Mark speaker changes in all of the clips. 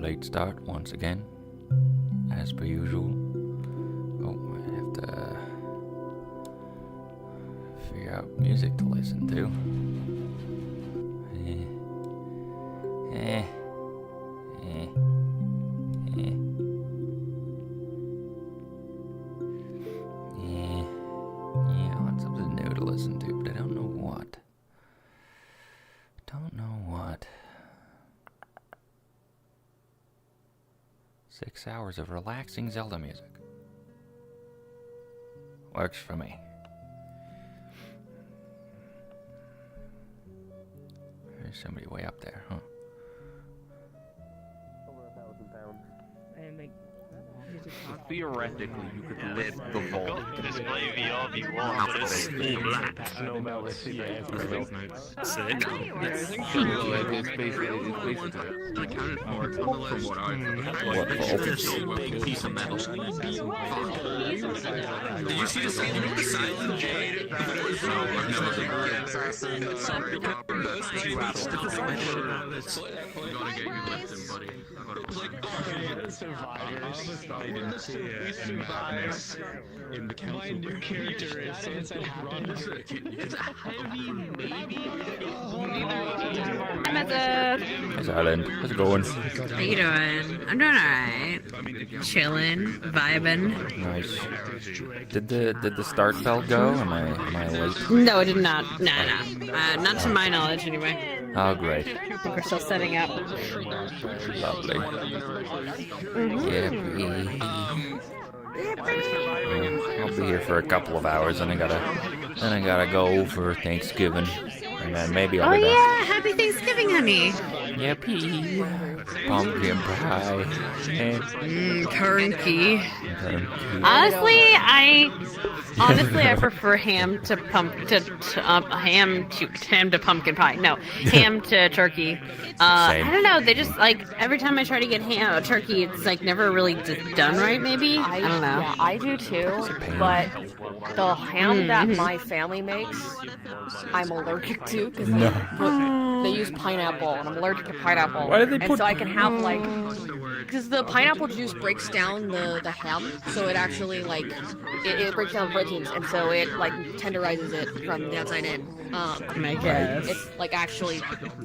Speaker 1: late start once again, as per usual. Oh, I have to figure out music to listen to. Yeah, I want something new to listen to, but I don't know what. Don't know what. 6 hours of relaxing Zelda music. Works for me. There's somebody way up there, huh?
Speaker 2: Over 1,000 pounds.
Speaker 3: And like,
Speaker 2: Theoretically, you could lift the vault.
Speaker 4: Display VR if you want, but it's all black.
Speaker 2: No metal, it's super
Speaker 4: Sick.
Speaker 2: It's basically
Speaker 5: Accounted for from what I
Speaker 1: What vault?
Speaker 5: big piece of metal. Did you see the scene with the silent jade? No, I've never been Gotta get you lifting, buddy.
Speaker 6: Survivors. In the council. My new character is since it happened. It's heavy, maybe.
Speaker 3: I'm at the.
Speaker 1: How's Island? How's it going?
Speaker 3: How you doing? I'm doing alright. Chilling, vibing.
Speaker 1: Nice. Did the start bell go? Am I late?
Speaker 3: No, it did not. No. Not to my knowledge, anyway.
Speaker 1: Oh, great.
Speaker 3: I think we're still setting up.
Speaker 1: Lovely. Yippee. I'll be here for a couple of hours, and I gotta go for Thanksgiving, and then maybe I'll
Speaker 3: Oh
Speaker 1: be back.
Speaker 3: yeah, happy Thanksgiving, honey.
Speaker 1: Yippee! Pumpkin pie.
Speaker 3: Turkey.
Speaker 1: Turkey.
Speaker 3: Honestly, I prefer ham to pumpkin pie. No, ham to turkey. I don't know. They just like every time I try to get turkey, it's like never really done right. Maybe I don't know.
Speaker 7: Yeah, I do too, but the ham that my family makes, I'm allergic to because they use pineapple, and I'm allergic to pineapple.
Speaker 1: Why do they
Speaker 7: and
Speaker 1: put?
Speaker 7: so I can have like, because the pineapple juice breaks down the ham, so it actually like it breaks down proteins, and so it like tenderizes it from the outside in.
Speaker 3: I guess.
Speaker 7: It's like actually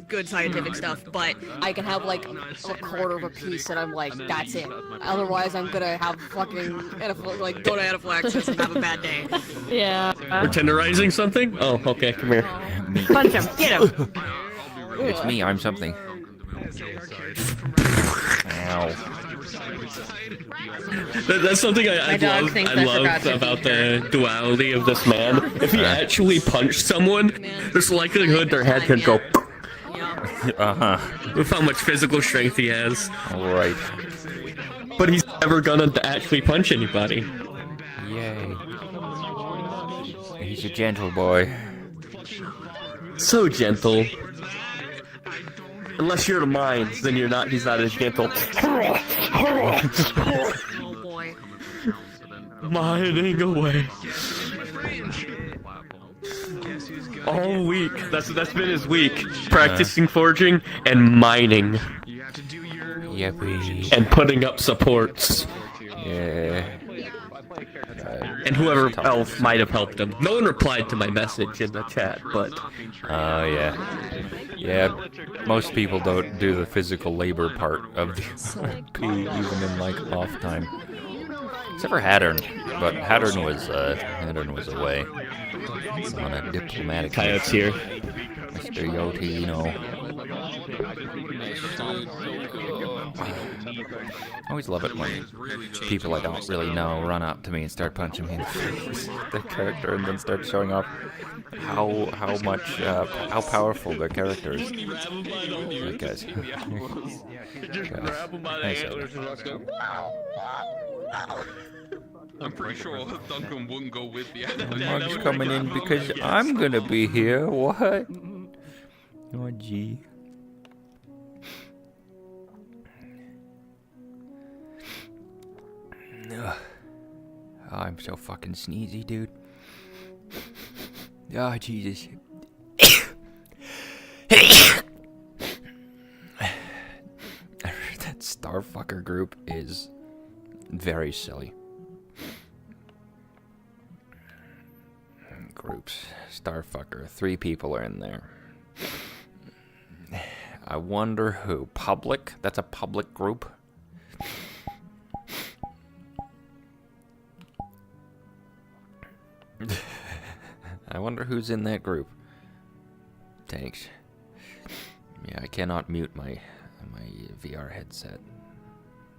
Speaker 7: good scientific stuff, but I can have like a quarter of a piece, and I'm like, that's it. Otherwise, I'm gonna have fucking like go to anaphylaxis and have a bad day.
Speaker 3: Yeah.
Speaker 8: We're tenderizing something? Oh, okay, come here.
Speaker 3: Punch him. Get him.
Speaker 1: It's me. I'm something. Ow.
Speaker 8: That's something I
Speaker 3: dog
Speaker 8: love,
Speaker 3: thinks
Speaker 8: I
Speaker 3: I
Speaker 8: love
Speaker 3: forgot to
Speaker 8: about
Speaker 3: feed her.
Speaker 8: the duality of this man. If he actually punched someone, there's likelihood their head could go
Speaker 1: Uh-huh.
Speaker 8: with how much physical strength he has.
Speaker 1: Alright.
Speaker 8: But he's never gonna actually punch anybody.
Speaker 1: Yay. He's a gentle boy.
Speaker 8: So gentle. Unless you're the mines, then you're not. He's not as gentle.
Speaker 7: Oh boy.
Speaker 8: Mining away. All week. That's been his week. Practicing forging and mining.
Speaker 1: Yippee.
Speaker 8: And putting up supports.
Speaker 1: Yeah.
Speaker 8: And whoever else might have helped him. No one replied to my message in the chat, but...
Speaker 1: Oh, yeah. Yeah, most people don't do the physical labor part of the RP, even in, like, off time. Except for Hattern. But Hattern was away. On a diplomatic
Speaker 8: Coyote's here.
Speaker 1: Mr. Yotino. I always love it when people I don't really know run up to me and start punching me in the face, their character, and then start showing off how powerful their character is. Like, guys.
Speaker 5: I'm pretty sure Duncan wouldn't go with the
Speaker 1: Mark's coming in because I'm gonna be here. What? Oh, gee. Ugh. Oh, I'm so fucking sneezy, dude. Oh, Jesus. That Starfucker group is very silly. Groups. Starfucker. 3 people are in there. I wonder who. Public? That's a public group? I wonder who's in that group. Thanks. Yeah, I cannot mute my VR headset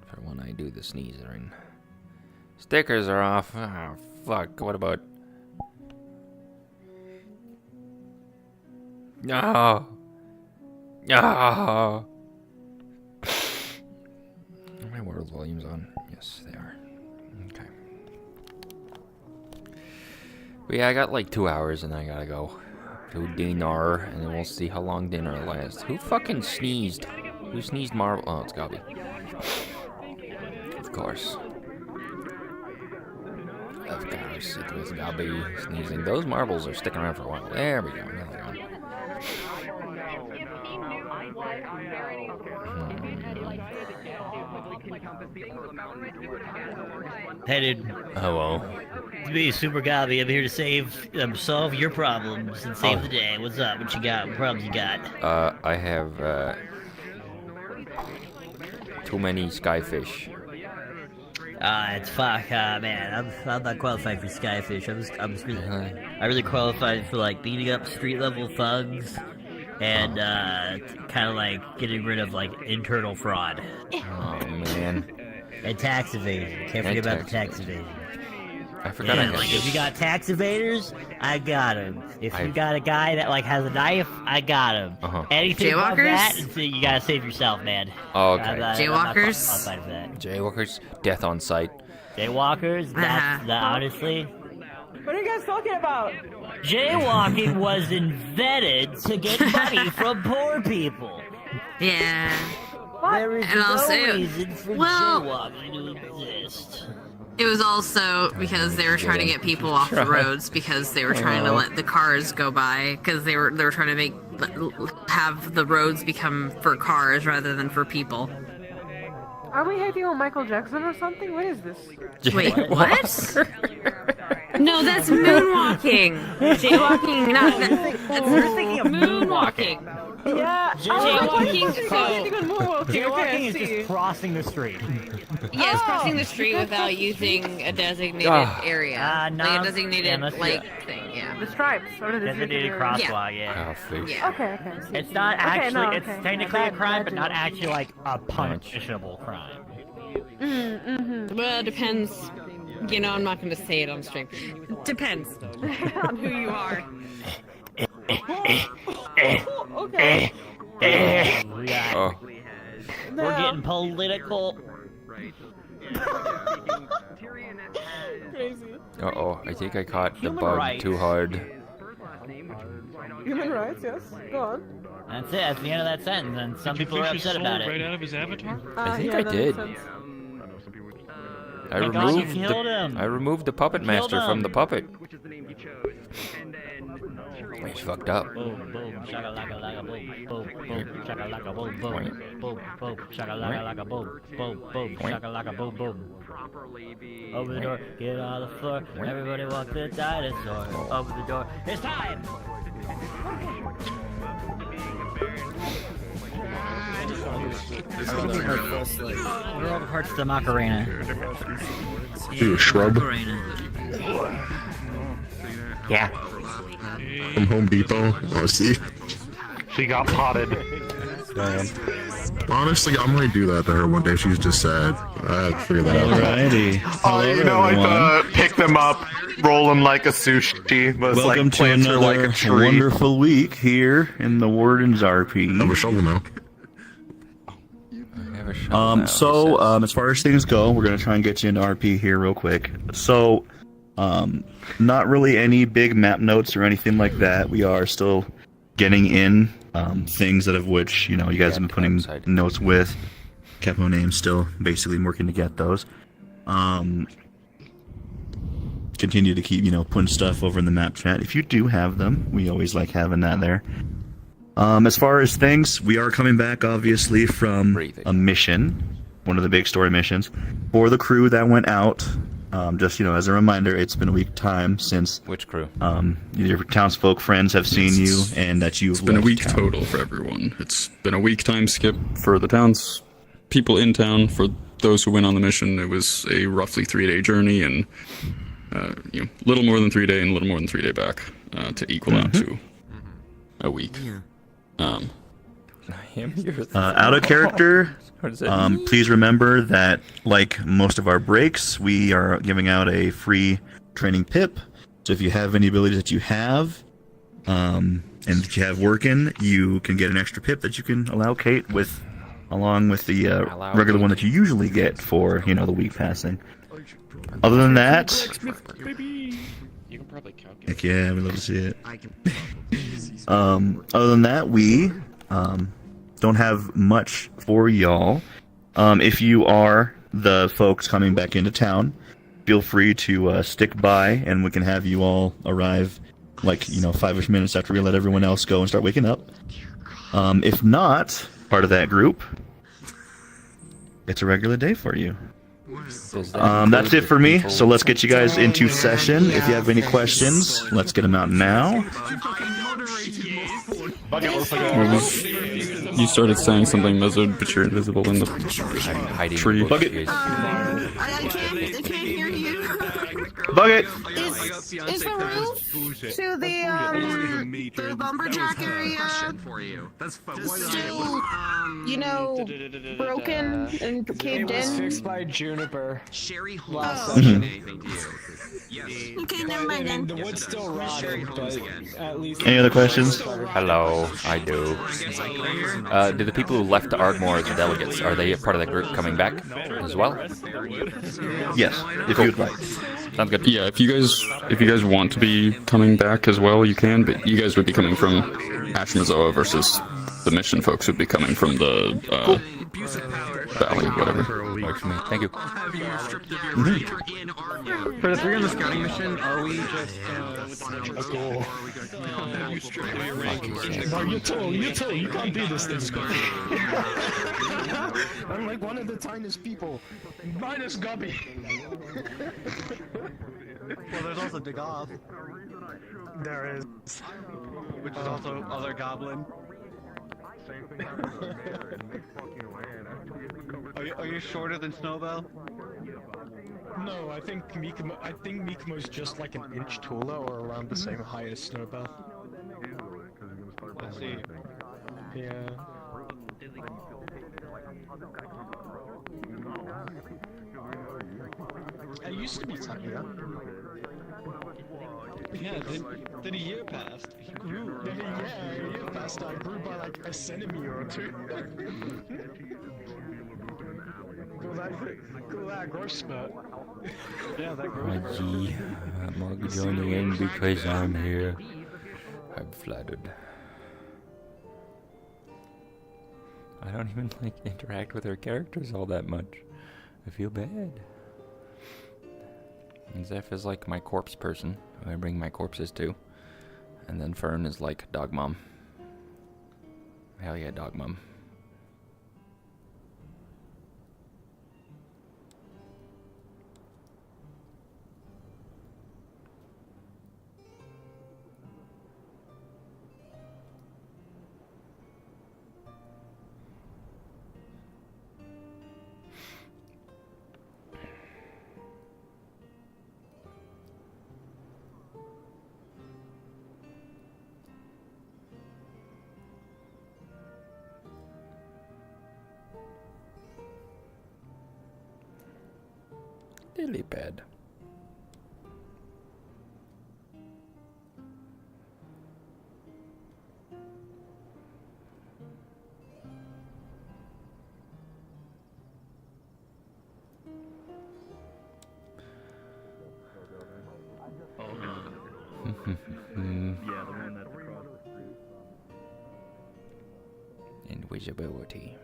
Speaker 1: for when I do the sneezing. Stickers are off. Oh, fuck. What about... No! No! Are my world volumes on? Yes, they are. Okay. But yeah, I got like 2 hours and I gotta go to dinner, and then we'll see how long dinner lasts. Who fucking sneezed? Who sneezed marble? Oh, it's Gobby. Of course. Of course, it was Gobby sneezing. Those marbles are sticking around for a while. There we go. Now they're gone.
Speaker 9: Hey, dude.
Speaker 1: Hello.
Speaker 9: It's me, Super Gobby. I'm here to solve your problems and save the day. What's up? What you got? What problems you got?
Speaker 1: I have, too many skyfish.
Speaker 9: It's fuck, man. I'm not qualified for Skyfish. I really qualified for like beating up street level thugs and kind of like getting rid of like internal fraud.
Speaker 1: Oh man.
Speaker 9: And tax evasion. Can't forget about the tax evasion.
Speaker 1: I forgot I had
Speaker 9: like
Speaker 1: this.
Speaker 9: if you got tax evaders, I got him. If you got a guy that like has a knife, I got him. Anything above that, you gotta save yourself, man.
Speaker 1: Oh, okay.
Speaker 3: Jaywalkers?
Speaker 9: I'm not that.
Speaker 1: Jaywalkers, death on sight.
Speaker 9: Jaywalkers, that's honestly.
Speaker 7: What are you guys talking about?
Speaker 9: Jaywalking was invented to get money from poor people.
Speaker 3: Yeah.
Speaker 9: There is
Speaker 3: And
Speaker 9: no
Speaker 3: also,
Speaker 9: reason for jaywalking to exist.
Speaker 3: It was also because they were trying to get people off the roads because they were trying to let the cars go by because they were trying to have the roads become for cars rather than for people.
Speaker 7: Are we hating on Michael Jackson or something? What is this?
Speaker 3: Wait, what? No, that's moonwalking. Jaywalking, not that's
Speaker 9: We're thinking of
Speaker 3: moonwalking.
Speaker 7: Yeah.
Speaker 9: Jaywalking is just crossing the street.
Speaker 3: Yes, crossing the street without using a designated area, like a designated thing. Yeah.
Speaker 7: The stripes or the
Speaker 9: Designated crosswalk, yeah.
Speaker 3: Yeah.
Speaker 7: Okay.
Speaker 9: It's not actually. It's
Speaker 7: okay.
Speaker 9: technically a crime, but not actually like a punishable crime.
Speaker 3: Well, it depends. You know, I'm not going to say it on stream. Depends on who you are.
Speaker 7: Okay.
Speaker 1: Oh.
Speaker 9: We're getting political.
Speaker 7: Crazy.
Speaker 1: Uh-oh, I think I caught the
Speaker 9: Human
Speaker 1: bug
Speaker 9: rights.
Speaker 1: too hard.
Speaker 7: Human rights, yes. Go on.
Speaker 9: That's it. That's the end of that sentence, and some people are upset about it.
Speaker 6: Right out of his avatar?
Speaker 1: I think
Speaker 7: yeah,
Speaker 1: I
Speaker 7: that
Speaker 1: did.
Speaker 7: makes sense.
Speaker 1: I
Speaker 9: my God,
Speaker 1: removed
Speaker 9: you killed him.
Speaker 1: I removed the puppet
Speaker 9: You killed
Speaker 1: master from
Speaker 9: him.
Speaker 1: the puppet. He's fucked up.
Speaker 9: Boom, boom, shakalaka laka boom, boom, boom, shakalaka boom, boom, boom, boom, shakalaka laka boom, boom, boom, shakalaka boom, boom. Open the door, get on the floor, everybody walk the dinosaur. Open the door, it's time! What are all the parts of the Macarena?
Speaker 5: You a shrub
Speaker 9: Macarena.
Speaker 8: Yeah.
Speaker 5: from Home Depot. Oh, see?
Speaker 8: She got potted.
Speaker 5: Damn. Honestly, I might do that to her one day. She's just sad. I had to figure that out.
Speaker 10: Alrighty.
Speaker 8: Oh, you know, I pick them up, roll them like a sushi. But
Speaker 10: Welcome
Speaker 8: like
Speaker 10: to
Speaker 8: plants are
Speaker 10: another
Speaker 8: like a tree.
Speaker 10: wonderful week here in the Wardens RP.
Speaker 5: I have a shovel now.
Speaker 1: I have a shovel now, he
Speaker 10: So,
Speaker 1: says.
Speaker 10: as far as things go, we're gonna try and get you into RP here real quick. So, not really any big map notes or anything like that. We are still getting in things that of which you guys have been putting notes with. Kept no names still, basically working to get those. Continue to keep putting stuff over in the map chat. If you do have them, we always like having that there. As far as things, we are coming back, obviously, from a mission, one of the big story missions, for the crew that went out. Just, as a reminder, it's been a week time since...
Speaker 1: Which crew?
Speaker 10: Your townsfolk friends have seen you, and that you've
Speaker 11: It's been a week
Speaker 10: town.
Speaker 11: total for everyone. It's been a week time skip for the towns people in town. For those who went on the mission, it was a roughly 3-day journey, and little more than 3 day and a little more than 3 day back to equal out to a week.
Speaker 10: Out of character, please remember that, like most of our breaks, we are giving out a free training pip. So if you have any abilities that you have, and that you have working, you can get an extra pip that you can allocate along with the regular one that you usually get for, the week passing. Other than that, heck yeah, we'd love to see it. Other than that, we don't have much for y'all. If you are the folks coming back into town, feel free to stick by, and we can have you all arrive 5-ish minutes after we let everyone else go and start waking up. If not part of that group, it's a regular day for you. That's it for me, so let's get you guys into session. If you have any questions, let's get them out now.
Speaker 11: You started saying something, Mizard, but you're invisible in the tree.
Speaker 10: Bucket.
Speaker 3: I can't hear you.
Speaker 10: Bucket.
Speaker 3: Is the roof to the lumberjack area still, broken and caved
Speaker 6: It was
Speaker 3: in?
Speaker 6: fixed by Juniper last
Speaker 3: Oh.
Speaker 6: session.
Speaker 3: Okay, never mind then.
Speaker 6: The wood's still rotting, but at least...
Speaker 10: Any other questions?
Speaker 1: Hello, I do. Do the people who left Ardmore as delegates, are they a part of that group coming back as well?
Speaker 10: Yes, if you'd like.
Speaker 1: Sounds good.
Speaker 11: Yeah, if you guys want to be coming back as well, you can, but you guys would be coming from Ashmazoa versus the mission folks would be coming from the valley, whatever.
Speaker 1: Works for me. Thank you.
Speaker 2: For the 3 on the scouting mission, are we just
Speaker 6: Cool. No, you can't do this thing. I'm like one of the tiniest people. Minus Gubby.
Speaker 2: Well, there's also Dagoth,
Speaker 6: There is.
Speaker 2: which is also other goblin. Are you shorter than Snowbell?
Speaker 6: No, I think Mikumo's just like an inch taller or around the same height as Snowbell.
Speaker 2: Let's see.
Speaker 6: Yeah. I used to be tinier.
Speaker 2: Yeah, then a year passed. He grew.
Speaker 6: Then a year passed, I grew by like a centimeter or 2. Cool that growth spurt.
Speaker 2: Yeah, that grew.
Speaker 1: Gee, I'm joining in because I'm here. I'm flattered. I don't even interact with her characters all that much. I feel bad. And Zeph is like my corpse person, who I bring my corpses to. And then Fern is like dog mom. Hell yeah, dog mom. Lily pad. Invisibility.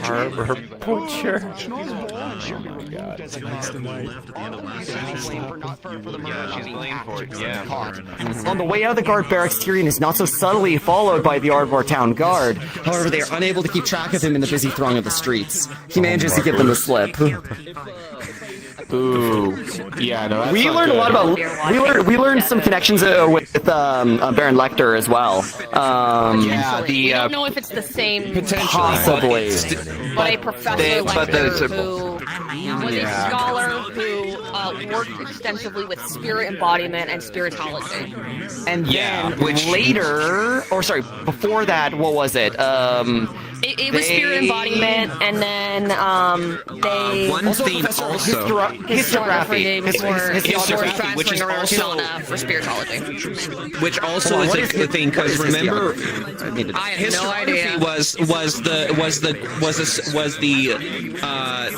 Speaker 1: Harbor Butcher.
Speaker 12: On the way out of the guard barracks, Tyrion is not so subtly followed by the Ardmore Town Guard. However, they are unable to keep track of him in the busy throng of the streets. He manages to give them the slip.
Speaker 13: Ooh, yeah, no, that's
Speaker 12: we
Speaker 13: not
Speaker 12: learned
Speaker 13: good.
Speaker 12: a lot about we learned some connections with Baron Lecter as well.
Speaker 7: We don't know if it's the same.
Speaker 12: Possibly.
Speaker 7: But a professor Lecter who was a scholar who worked extensively with spirit embodiment and spiritology.
Speaker 12: And then later, or sorry, before that, what was it?
Speaker 7: It was spirit embodiment, and then they
Speaker 14: one thing also
Speaker 12: histography,
Speaker 7: which is also for spiritology.
Speaker 14: Which also is a thing because remember,
Speaker 7: histography
Speaker 14: was the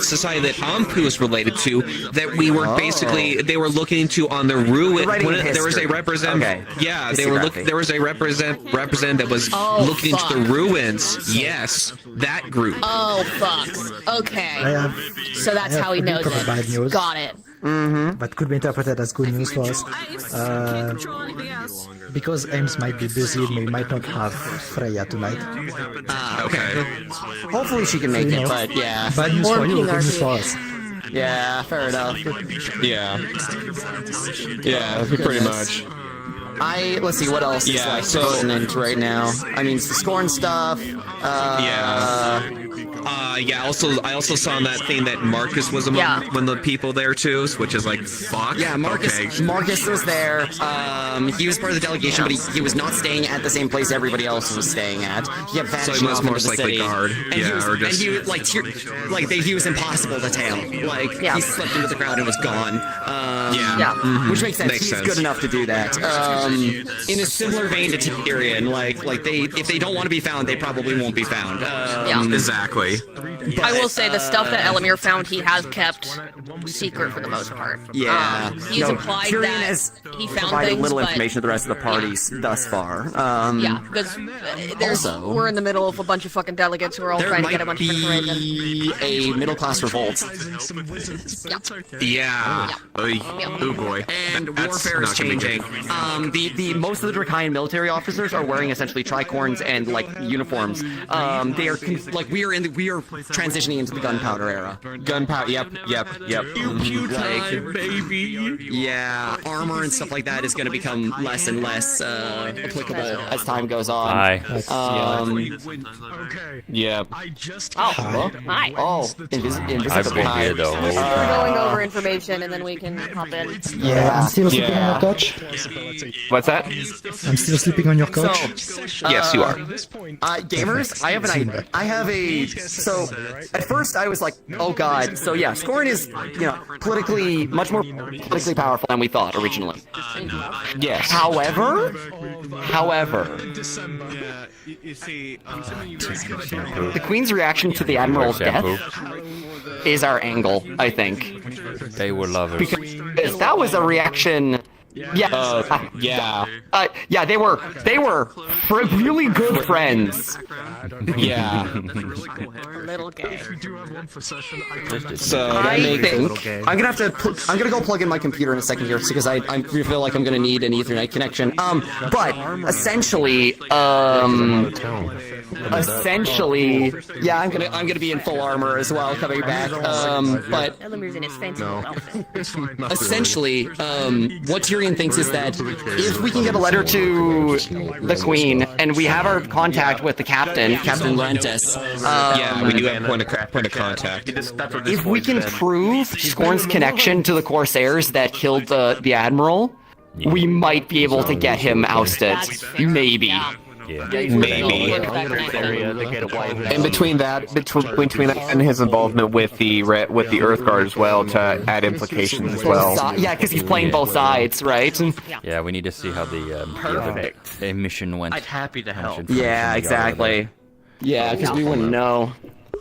Speaker 14: society that Ampu is related to that we were basically they were looking into on the ruin. There was a representative.
Speaker 12: Okay.
Speaker 14: Yeah, they were looking. There was a representative that was looking into the ruins. Yes. That group.
Speaker 7: Oh, fuck. Okay. So that's how he knows it.
Speaker 15: Bad news.
Speaker 7: Got it.
Speaker 15: That could be interpreted as good news for us. Because Ames might be busy, we might not have Freya tonight.
Speaker 12: Okay. Hopefully she can make it, but yeah.
Speaker 15: Bad news for you, good news for us.
Speaker 12: Yeah, fair enough.
Speaker 13: Yeah. Yeah, pretty much.
Speaker 12: Let's see what else is like pertinent right now. I mean, Scorn stuff.
Speaker 14: I also saw in that thing that Marcus was among one of the people there too, which is like fuck.
Speaker 12: Yeah, Marcus was there. He was part of the delegation, but he was not staying at the same place everybody else was staying at. He kept vanishing
Speaker 14: so he was
Speaker 12: off
Speaker 14: most
Speaker 12: into the
Speaker 14: likely
Speaker 12: city.
Speaker 14: guard.
Speaker 12: And he was impossible to tail. He slipped into the crowd and was gone. Which makes sense. He's good enough to do that. In a similar vein to Tyrion, if they don't want to be found, they probably won't be found.
Speaker 14: Exactly.
Speaker 7: I will say the stuff that Elamir found, he has kept secret for the most part.
Speaker 12: Yeah.
Speaker 7: He's implied
Speaker 12: Tyrion
Speaker 7: that
Speaker 12: has
Speaker 7: he found
Speaker 12: provided
Speaker 7: things,
Speaker 12: little
Speaker 7: but
Speaker 12: information to the rest of the parties thus far.
Speaker 7: because we're in the middle of a bunch of fucking delegates who are all trying to get a bunch of information.
Speaker 12: A middle-class revolt.
Speaker 14: Yeah. Oh boy.
Speaker 12: And warfare is changing. The most of the Dracaean military officers are wearing essentially tricorns and uniforms. They are we are transitioning into the gunpowder era.
Speaker 13: Gunpowder. Yep.
Speaker 12: Baby. Yeah, armor and stuff like that is going to become less and less applicable as time goes on.
Speaker 1: Hi.
Speaker 13: Yeah.
Speaker 7: Hi.
Speaker 12: Oh, invisible.
Speaker 1: I've been here the whole
Speaker 7: We're
Speaker 1: time.
Speaker 7: going over information and then we can hop in.
Speaker 15: Yeah, I'm still sleeping on your couch.
Speaker 13: What's that?
Speaker 15: I'm still sleeping on your couch.
Speaker 14: Yes, you are.
Speaker 12: Gamers, I have an idea. So at first I was like, oh god. So yeah, Scorn is politically much more politically powerful than we thought originally.
Speaker 13: Yes.
Speaker 12: However, the Queen's reaction to the Admiral's death is our angle, I think.
Speaker 1: They were lovers.
Speaker 12: Because that was a reaction. Yeah. They were really good friends.
Speaker 13: Yeah.
Speaker 7: Little gay.
Speaker 13: So
Speaker 12: I think I'm gonna go plug in my computer in a second here because I feel like I'm gonna need an Ethernet connection. But essentially, yeah, I'm gonna be in full armor as well, coming back. But
Speaker 7: Elamir's in his fancy outfit.
Speaker 12: essentially, what Tyrion thinks is that if we can get a letter to the Queen and we have our contact with the Captain Rentis,
Speaker 14: We do have point of contact.
Speaker 12: if we can prove Scorn's connection to the Corsairs that killed the Admiral, we might be able to get him ousted. Maybe.
Speaker 14: Maybe.
Speaker 13: And between that and his involvement with the Earth Guard as well to add implications as well.
Speaker 12: Yeah, because he's playing both sides, right?
Speaker 1: Yeah, we need to see how the mission went.
Speaker 4: I'm happy to help.
Speaker 12: Yeah, exactly. Yeah, because we wouldn't know.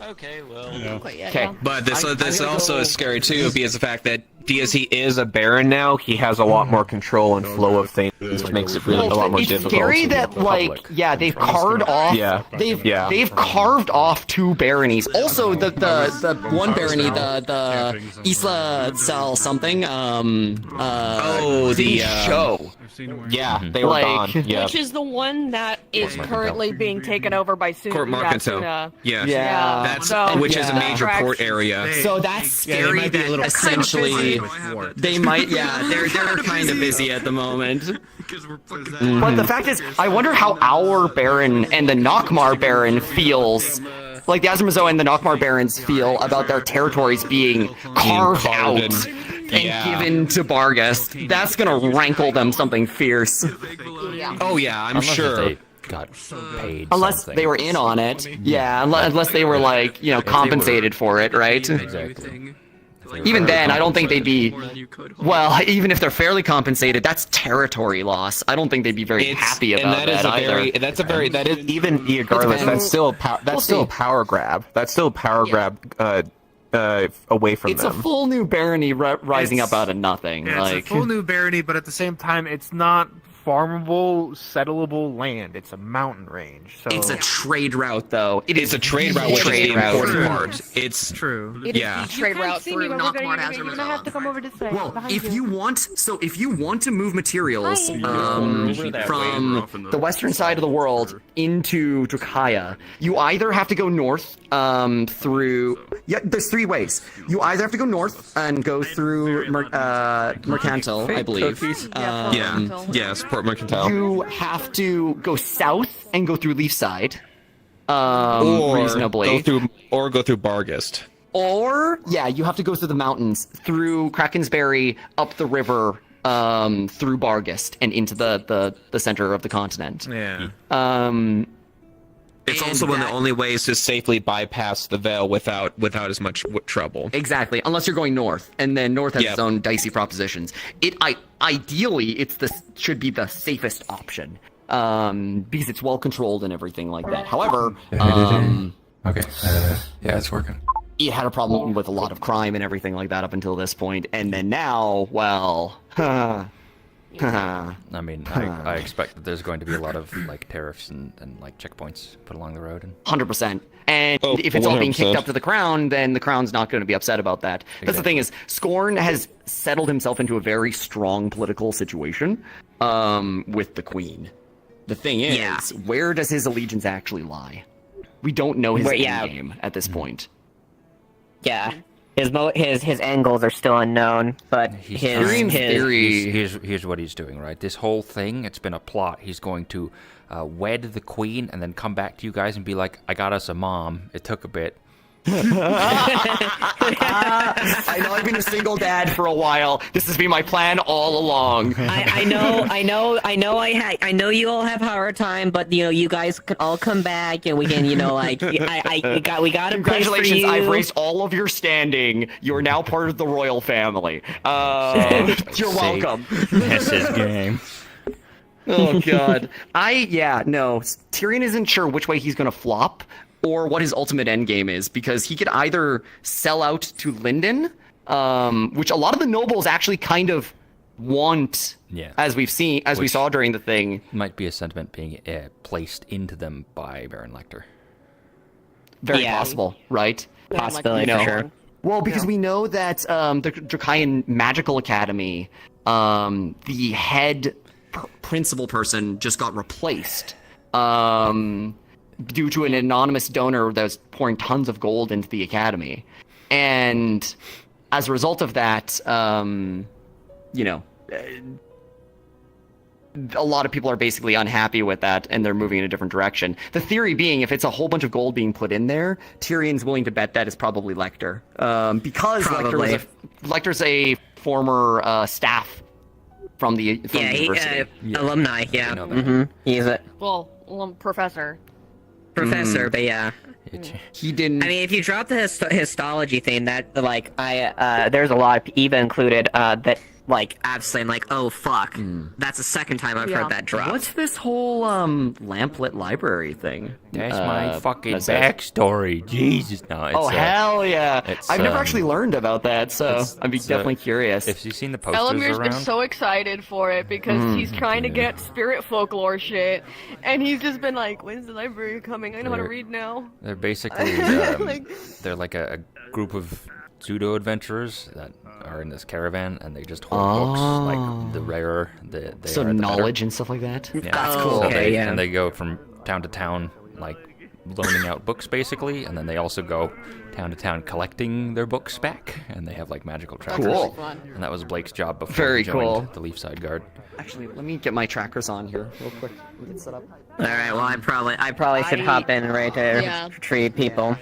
Speaker 4: Okay, well.
Speaker 12: Okay.
Speaker 14: But this also is scary too, because the fact that
Speaker 13: Because he is a baron now, he has a lot more control and flow of things, which makes it really a lot more
Speaker 7: it's
Speaker 13: difficult.
Speaker 7: scary
Speaker 13: to
Speaker 7: that
Speaker 13: the public.
Speaker 7: like they've carved off they've carved off 2 baronies. Also the one barony, the Isla Sal something
Speaker 13: the show. Yeah, they were gone. Yeah.
Speaker 7: Which is the one that is currently being taken over by
Speaker 14: Court Marcanto.
Speaker 7: Yeah.
Speaker 14: That's which is a major port area.
Speaker 7: So that's scary that
Speaker 14: essentially they might they're kind of busy at the moment.
Speaker 12: But the fact is, I wonder how our Baron and the Nockmar Baron feels, like the Azamazo and the Nockmar Barons feel about their territories being carved out and given to Barghest. That's gonna rankle them something fierce.
Speaker 14: Oh yeah, I'm sure.
Speaker 1: They got paid
Speaker 12: Unless
Speaker 1: something.
Speaker 12: they were in on it. Yeah, unless they were like, compensated for it, right?
Speaker 1: Exactly.
Speaker 12: Even then, I don't think they'd be. Well, even if they're fairly compensated, that's territory loss. I don't think they'd be very happy about that either.
Speaker 13: That is even regardless. That's still a power grab. That's still a power grab away from them.
Speaker 12: It's a full new barony rising up out of nothing.
Speaker 16: Yeah, it's a full new barony, but at the same time, it's not farmable, settleable land. It's a mountain range. So
Speaker 12: it's a trade route, though.
Speaker 14: It's a trade route, which is the important part. It's
Speaker 16: true.
Speaker 7: It is the trade route through Nockmar Azamazo.
Speaker 12: Well, if you want to move materials from the western side of the world into Drakaya, you either have to go north through. Yeah, there's 3 ways. You either have to go north and go through Mercantile, I believe.
Speaker 14: Yes, Port Mercantile.
Speaker 12: You have to go south and go through Leafside. Reasonably.
Speaker 14: Go through Barghest.
Speaker 12: Or, you have to go through the mountains, through Krakensberry, up the river, through Barghest, and into the center of the continent.
Speaker 16: Yeah.
Speaker 14: It's also one of the only ways to safely bypass the Veil without as much trouble.
Speaker 12: Exactly, unless you're going north, and then north has its own dicey propositions. Ideally, should be the safest option, because it's well controlled and everything like that. However,
Speaker 1: okay, it's working.
Speaker 12: It had a problem with a lot of crime and everything like that up until this point, and then now, well,
Speaker 1: I mean, I expect that there's going to be a lot of like tariffs and like checkpoints put along the road.
Speaker 12: 100%. And if it's all being kicked up to the crown, then the crown's not going to be upset about that. Exactly. That's the thing is, Scorn has settled himself into a very strong political situation with the queen. The thing is, where does his allegiance actually lie? We don't know his game at this point.
Speaker 17: Yeah. His angles are still unknown, but
Speaker 1: here's what he's doing, right? This whole thing, it's been a plot. He's going to wed the queen and then come back to you guys and be like, I got us a mom. It took a bit.
Speaker 12: I know I've been a single dad for a while. This has been my plan all along.
Speaker 17: I know you all have hard time, but you guys could all come back and we can, we got a place for you.
Speaker 12: I've raised all of your standing. You're now part of the royal family. You're welcome.
Speaker 1: That's his game.
Speaker 12: Oh god. Tyrion isn't sure which way he's gonna flop or what his ultimate end game is, because he could either sell out to Lyndon, which a lot of the nobles actually kind of want, as we saw during the thing.
Speaker 1: Might be a sentiment being placed into them by Baron Lecter.
Speaker 12: Very possible, right?
Speaker 17: Possibility, for sure.
Speaker 12: Well, because we know that the Drakayan Magical Academy, the head principal person just got replaced. Due to an anonymous donor that was pouring tons of gold into the academy. And as a result of that, a lot of people are basically unhappy with that, and they're moving in a different direction. The theory being, if it's a whole bunch of gold being put in there, Tyrion's willing to bet that it's probably Lecter. Because Lecter's a former staff from the university.
Speaker 17: Alumni, He's a...
Speaker 7: Well, professor.
Speaker 17: But
Speaker 12: he didn't.
Speaker 17: I mean, if you drop the histology thing, that there's a lot of Eva included that like absolutely like, oh fuck, that's the second time I've heard that drop.
Speaker 12: What's this whole lamplit library thing?
Speaker 1: That's my fucking
Speaker 12: that's it.
Speaker 1: backstory. Jesus, no. It's,
Speaker 12: Oh hell yeah!
Speaker 1: it's,
Speaker 12: I've never actually learned about that, so I'd be definitely curious.
Speaker 1: If you've seen the posters
Speaker 7: Elamir's
Speaker 1: around,
Speaker 7: been so excited for it because he's trying to get spirit folklore shit, and he's just been like, "When's the library coming? I know how to read now."
Speaker 1: they're basically
Speaker 7: Like-
Speaker 1: they're like a group of pseudo adventurers that are in this caravan, and they just hold books. Like the rarer they
Speaker 12: So
Speaker 1: are, the
Speaker 12: knowledge
Speaker 1: better.
Speaker 12: and stuff like that.
Speaker 1: Yeah.
Speaker 12: That's cool.
Speaker 1: So
Speaker 12: Okay,
Speaker 1: and they go from town to town, like loaning out books basically, and then they also go town to town collecting their books back, and they have like magical trackers.
Speaker 12: Cool.
Speaker 1: And that was Blake's job before
Speaker 12: Very
Speaker 1: he joined
Speaker 12: cool.
Speaker 1: the Leaf Side Guard.
Speaker 12: Actually, let me get my trackers on here real quick. Let me get set up.
Speaker 17: All right, well I probably should hop in right there,
Speaker 7: Yeah.
Speaker 17: treat people.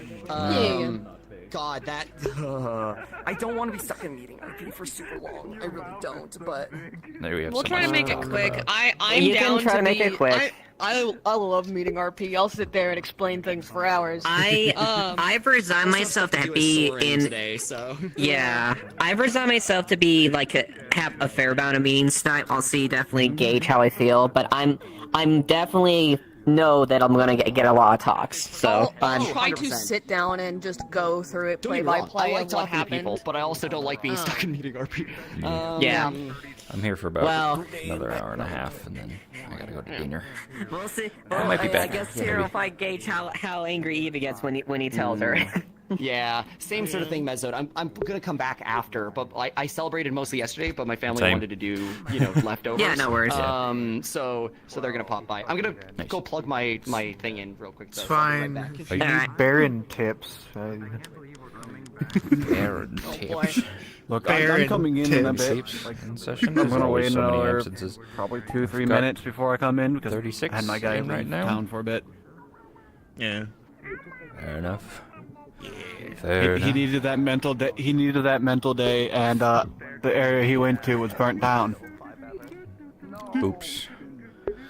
Speaker 12: God, that. I don't want to be stuck in a meeting RP for super long. I really don't, but.
Speaker 1: There we have
Speaker 7: We'll try to make it quick. I'm
Speaker 17: You can
Speaker 7: down
Speaker 17: try to make
Speaker 7: be,
Speaker 17: it quick.
Speaker 7: I love meeting RP. I'll sit there and explain things for hours.
Speaker 17: I've resigned myself to be in
Speaker 12: today, so.
Speaker 17: Yeah, I've resigned myself to be like have a fair amount of meetings tonight. I'll see, definitely gauge how I feel, but I'm definitely know that I'm gonna get a lot of talks. So
Speaker 7: I'll
Speaker 17: I'm
Speaker 7: try to sit down and just go through it play by play
Speaker 12: I like
Speaker 7: of what
Speaker 12: talking to
Speaker 7: happened.
Speaker 12: people, but I also don't like being stuck in meeting RP.
Speaker 17: Yeah.
Speaker 1: I'm here for about
Speaker 17: Well-
Speaker 1: another hour and a half, and then I gotta go to dinner.
Speaker 17: We'll see.
Speaker 1: I might be back.
Speaker 17: I guess
Speaker 1: Yeah,
Speaker 17: here
Speaker 1: maybe.
Speaker 17: if I gauge how angry Eva gets when he tells her.
Speaker 12: Yeah, same sort of thing, Mezzode. I'm gonna come back after, but I celebrated mostly yesterday, but my family
Speaker 1: Same.
Speaker 12: wanted to do, leftovers.
Speaker 17: Yeah, no worries.
Speaker 12: So they're gonna pop by. I'm gonna go plug my thing in real quick.
Speaker 16: It's
Speaker 12: Though, so I'll be
Speaker 16: fine.
Speaker 12: right back.
Speaker 16: If you need Baron tips.
Speaker 1: Baron tips.
Speaker 16: Look,
Speaker 2: I'm
Speaker 16: Baron
Speaker 2: coming in a
Speaker 16: tips.
Speaker 2: bit. Like,
Speaker 1: in session.
Speaker 2: I'm
Speaker 1: There's
Speaker 2: gonna
Speaker 1: always
Speaker 2: wait
Speaker 1: so many
Speaker 2: another
Speaker 1: absences.
Speaker 2: probably 2-3
Speaker 1: We've got
Speaker 2: minutes before I come in because
Speaker 1: 36
Speaker 2: I had my guy
Speaker 1: in
Speaker 2: leave
Speaker 1: right now.
Speaker 2: town for a bit.
Speaker 11: Yeah.
Speaker 1: Fair enough.
Speaker 2: He needed that mental day. He needed that mental day, and the area he went to was burnt down.
Speaker 1: Oops.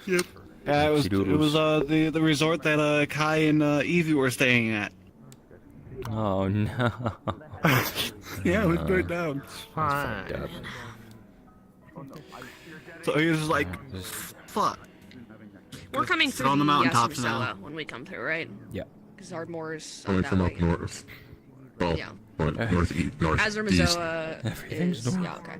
Speaker 2: Yep. Yeah, it was the resort that Kai and Evie were staying at.
Speaker 1: Oh no.
Speaker 2: Yeah, it was burnt down.
Speaker 1: Fine.
Speaker 2: So he was just like, fuck.
Speaker 7: We're coming
Speaker 2: Sit
Speaker 7: through
Speaker 2: on the
Speaker 7: the
Speaker 2: mountaintops
Speaker 7: Yasumsela when we come through, right?
Speaker 1: Yeah.
Speaker 7: Because Ardmore's
Speaker 5: Coming
Speaker 7: that
Speaker 5: from
Speaker 7: way.
Speaker 5: up north. Well,
Speaker 7: Yeah.
Speaker 5: northeast.
Speaker 7: Azurmazoa
Speaker 1: Everything's
Speaker 7: is...
Speaker 1: north.
Speaker 7: Yeah, okay.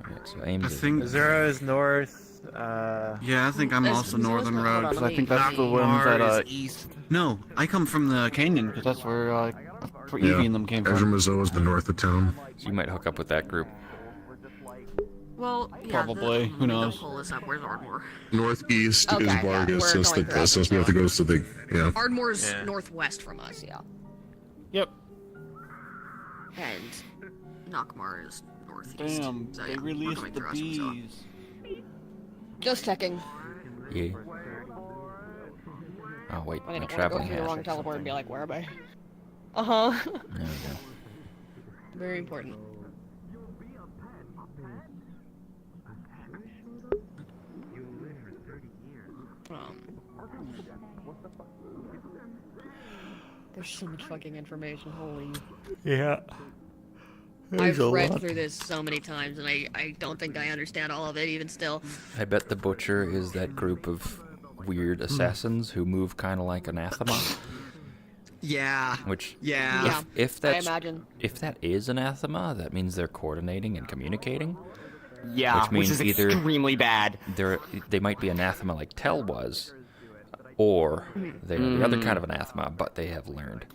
Speaker 1: Right, so Ames
Speaker 2: I
Speaker 1: is-
Speaker 2: think
Speaker 16: Missouri is north.
Speaker 2: Yeah, I think I'm
Speaker 7: That's-
Speaker 2: also
Speaker 7: Missoula's
Speaker 2: Northern
Speaker 7: not-
Speaker 2: Road
Speaker 7: hold on,
Speaker 2: because
Speaker 7: let
Speaker 2: I think
Speaker 7: me
Speaker 2: that's the
Speaker 7: see.
Speaker 2: ones that
Speaker 16: Mars is east.
Speaker 2: No, I come from the canyon because that's where
Speaker 5: Yeah,
Speaker 2: Evie and them came from.
Speaker 5: Azurmazoa is the north of town.
Speaker 1: So you might hook up with that group.
Speaker 7: Well, yeah,
Speaker 2: Probably. Who knows?
Speaker 7: Pull this up. Where's Ardmore?
Speaker 5: Northeast
Speaker 7: Okay,
Speaker 5: is
Speaker 7: yeah,
Speaker 5: Vargas.
Speaker 7: we're
Speaker 5: That's
Speaker 7: going
Speaker 5: the
Speaker 7: through
Speaker 5: distance we have to go to the. Yeah.
Speaker 7: Ardmore's northwest from us, yeah.
Speaker 2: Yep.
Speaker 7: And Nockmar is northeast.
Speaker 2: Damn,
Speaker 7: so,
Speaker 2: they
Speaker 7: yeah, we're
Speaker 2: released
Speaker 7: going
Speaker 2: the
Speaker 7: through Azurmazoa.
Speaker 2: bees.
Speaker 7: Just checking.
Speaker 1: Yeah. Oh wait,
Speaker 7: I
Speaker 1: my
Speaker 7: didn't want to go
Speaker 1: traveling
Speaker 7: through the
Speaker 1: hat.
Speaker 7: wrong teleport and be like, where am I? Uh-huh.
Speaker 1: There we go.
Speaker 7: Very important. There's so much fucking information, holy.
Speaker 1: Yeah.
Speaker 7: I've read through this so many times, and I don't think I understand all of it, even still.
Speaker 1: I bet the Butcher is that group of weird assassins who move kind of like anathema.
Speaker 12: Yeah.
Speaker 1: Which,
Speaker 12: Yeah.
Speaker 1: if that's,
Speaker 7: imagine.
Speaker 1: if that is anathema, that means they're coordinating and communicating.
Speaker 12: Yeah,
Speaker 1: which means
Speaker 12: is
Speaker 1: either
Speaker 12: extremely bad.
Speaker 1: They might be anathema like Tell was, or they're the other kind of anathema, but they have learned.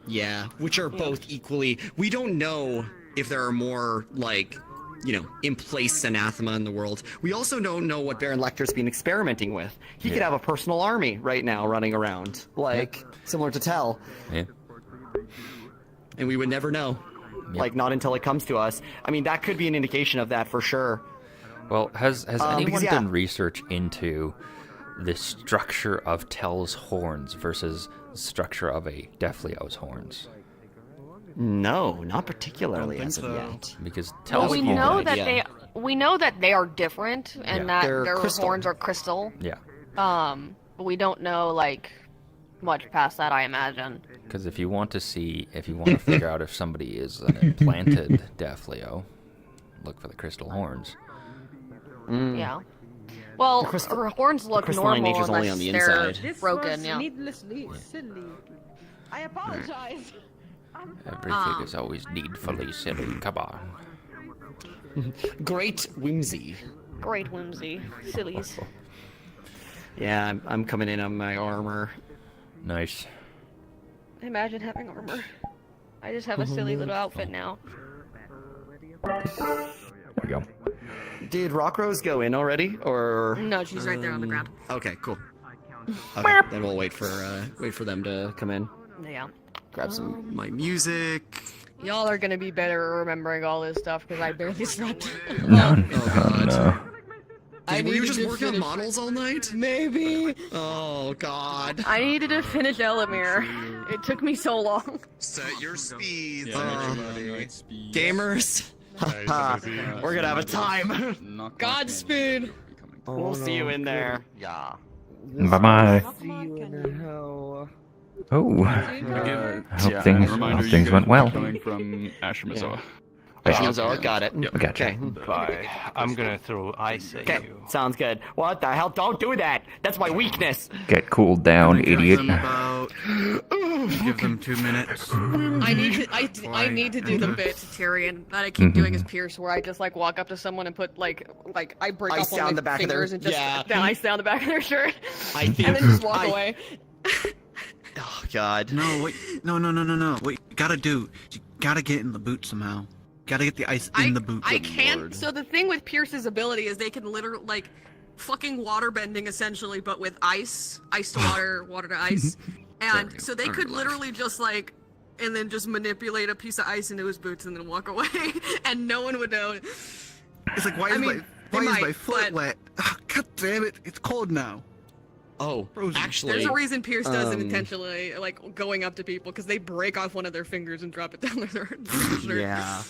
Speaker 12: Yeah, which are both equally. We don't know if there are more, in place anathema in the world. We also don't know what Baron Lecter's been experimenting with. He could have a personal army right now running around, similar to Tell.
Speaker 1: Yeah.
Speaker 12: And we would never know. Not until it comes to us. I mean, that could be an indication of that for sure.
Speaker 1: Well, has anyone
Speaker 12: because,
Speaker 1: done research into the structure of Tell's horns versus the structure of a Defleo's horns?
Speaker 12: No, not particularly as of
Speaker 2: so.
Speaker 12: yet.
Speaker 1: Because
Speaker 7: Well,
Speaker 1: Tell's
Speaker 7: we
Speaker 1: horns...
Speaker 7: know that we know that they are different and that
Speaker 12: They're
Speaker 7: their
Speaker 12: crystal.
Speaker 7: horns are crystal.
Speaker 1: Yeah.
Speaker 7: But we don't know much past that, I imagine.
Speaker 1: Because if you want to figure out if somebody is an implanted Defleo, look for the crystal horns.
Speaker 7: Yeah. Well, her horns look
Speaker 12: crystalline
Speaker 7: normal
Speaker 12: nature's
Speaker 7: unless
Speaker 12: only on the
Speaker 7: they're
Speaker 12: inside.
Speaker 7: broken. Yeah.
Speaker 18: needlessly silly. I apologize.
Speaker 1: Everything is always needfully silly. Come on.
Speaker 12: Great whimsy.
Speaker 7: Great whimsy, sillies.
Speaker 12: Yeah, I'm coming in on my armor.
Speaker 1: Nice.
Speaker 7: Imagine having armor. I just have a silly little outfit now.
Speaker 1: There we go.
Speaker 12: Did Rockrose go in already, or?
Speaker 3: No, she's right there on the ground.
Speaker 12: Okay, cool. Okay, then we'll wait for them to come in.
Speaker 7: Yeah.
Speaker 12: Grab some my music.
Speaker 7: Y'all are gonna be better at remembering all this stuff because I barely slept.
Speaker 1: No.
Speaker 12: Were you just working on models all night?
Speaker 7: Maybe.
Speaker 12: Oh God.
Speaker 7: I needed to finish Elamir. It took me so long.
Speaker 12: Set your speeds, gamers. We're gonna have a time.
Speaker 7: Godspeed.
Speaker 12: We'll see you in there. Yeah.
Speaker 1: Bye-bye.
Speaker 18: See you in hell.
Speaker 1: Oh. I hope things went well.
Speaker 11: Coming from Ashmazoa.
Speaker 12: Ashmazoa, got it.
Speaker 1: Yep. Gotcha.
Speaker 19: Bye. I'm gonna throw ice at
Speaker 12: Okay,
Speaker 19: you.
Speaker 12: sounds good. What the hell? Don't do that. That's my weakness.
Speaker 1: Get cooled down, idiot.
Speaker 2: Give them 2 minutes.
Speaker 7: I need to do the bit to Tyrion that I keep doing as Pierce, where I just like walk up to someone and put like I break
Speaker 12: Ice
Speaker 7: off one
Speaker 12: down
Speaker 7: of
Speaker 12: the
Speaker 7: my
Speaker 12: back of their-
Speaker 7: fingers and just
Speaker 12: yeah.
Speaker 7: ice down the back of their shirt,
Speaker 12: I think.
Speaker 7: and then just walk away.
Speaker 12: Oh God.
Speaker 2: No, wait. No. What you gotta do, you gotta get in the boot somehow. Gotta get the ice in the boot.
Speaker 7: I can't. So the thing with Pierce's ability is they can literally like fucking water bending essentially, but with ice to water, water to ice, and so they could literally just like, and then just manipulate a piece of ice into his boots and then walk away, and no one would know.
Speaker 2: It's like why is my foot wet? Oh, God damn it! It's cold now.
Speaker 12: Oh, actually,
Speaker 3: There's a reason Pierce does it intentionally, like going up to people, because they break off one of their fingers and drop it down their shirt.
Speaker 12: Yeah.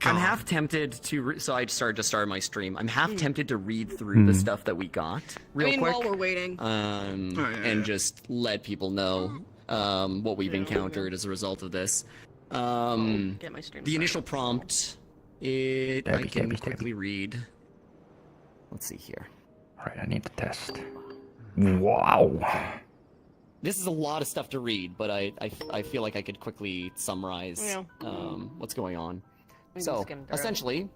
Speaker 12: I'm half tempted to. So I started my stream. I'm half tempted to read through the stuff that we got real quick.
Speaker 3: While we're waiting.
Speaker 12: And just let people know what we've encountered as a result of this.
Speaker 3: Get my stream
Speaker 12: The initial prompt. I can quickly read. Let's see here.
Speaker 1: Alright, I need to test. Wow.
Speaker 12: This is a lot of stuff to read, but I feel like I could quickly summarize what's going on. So essentially,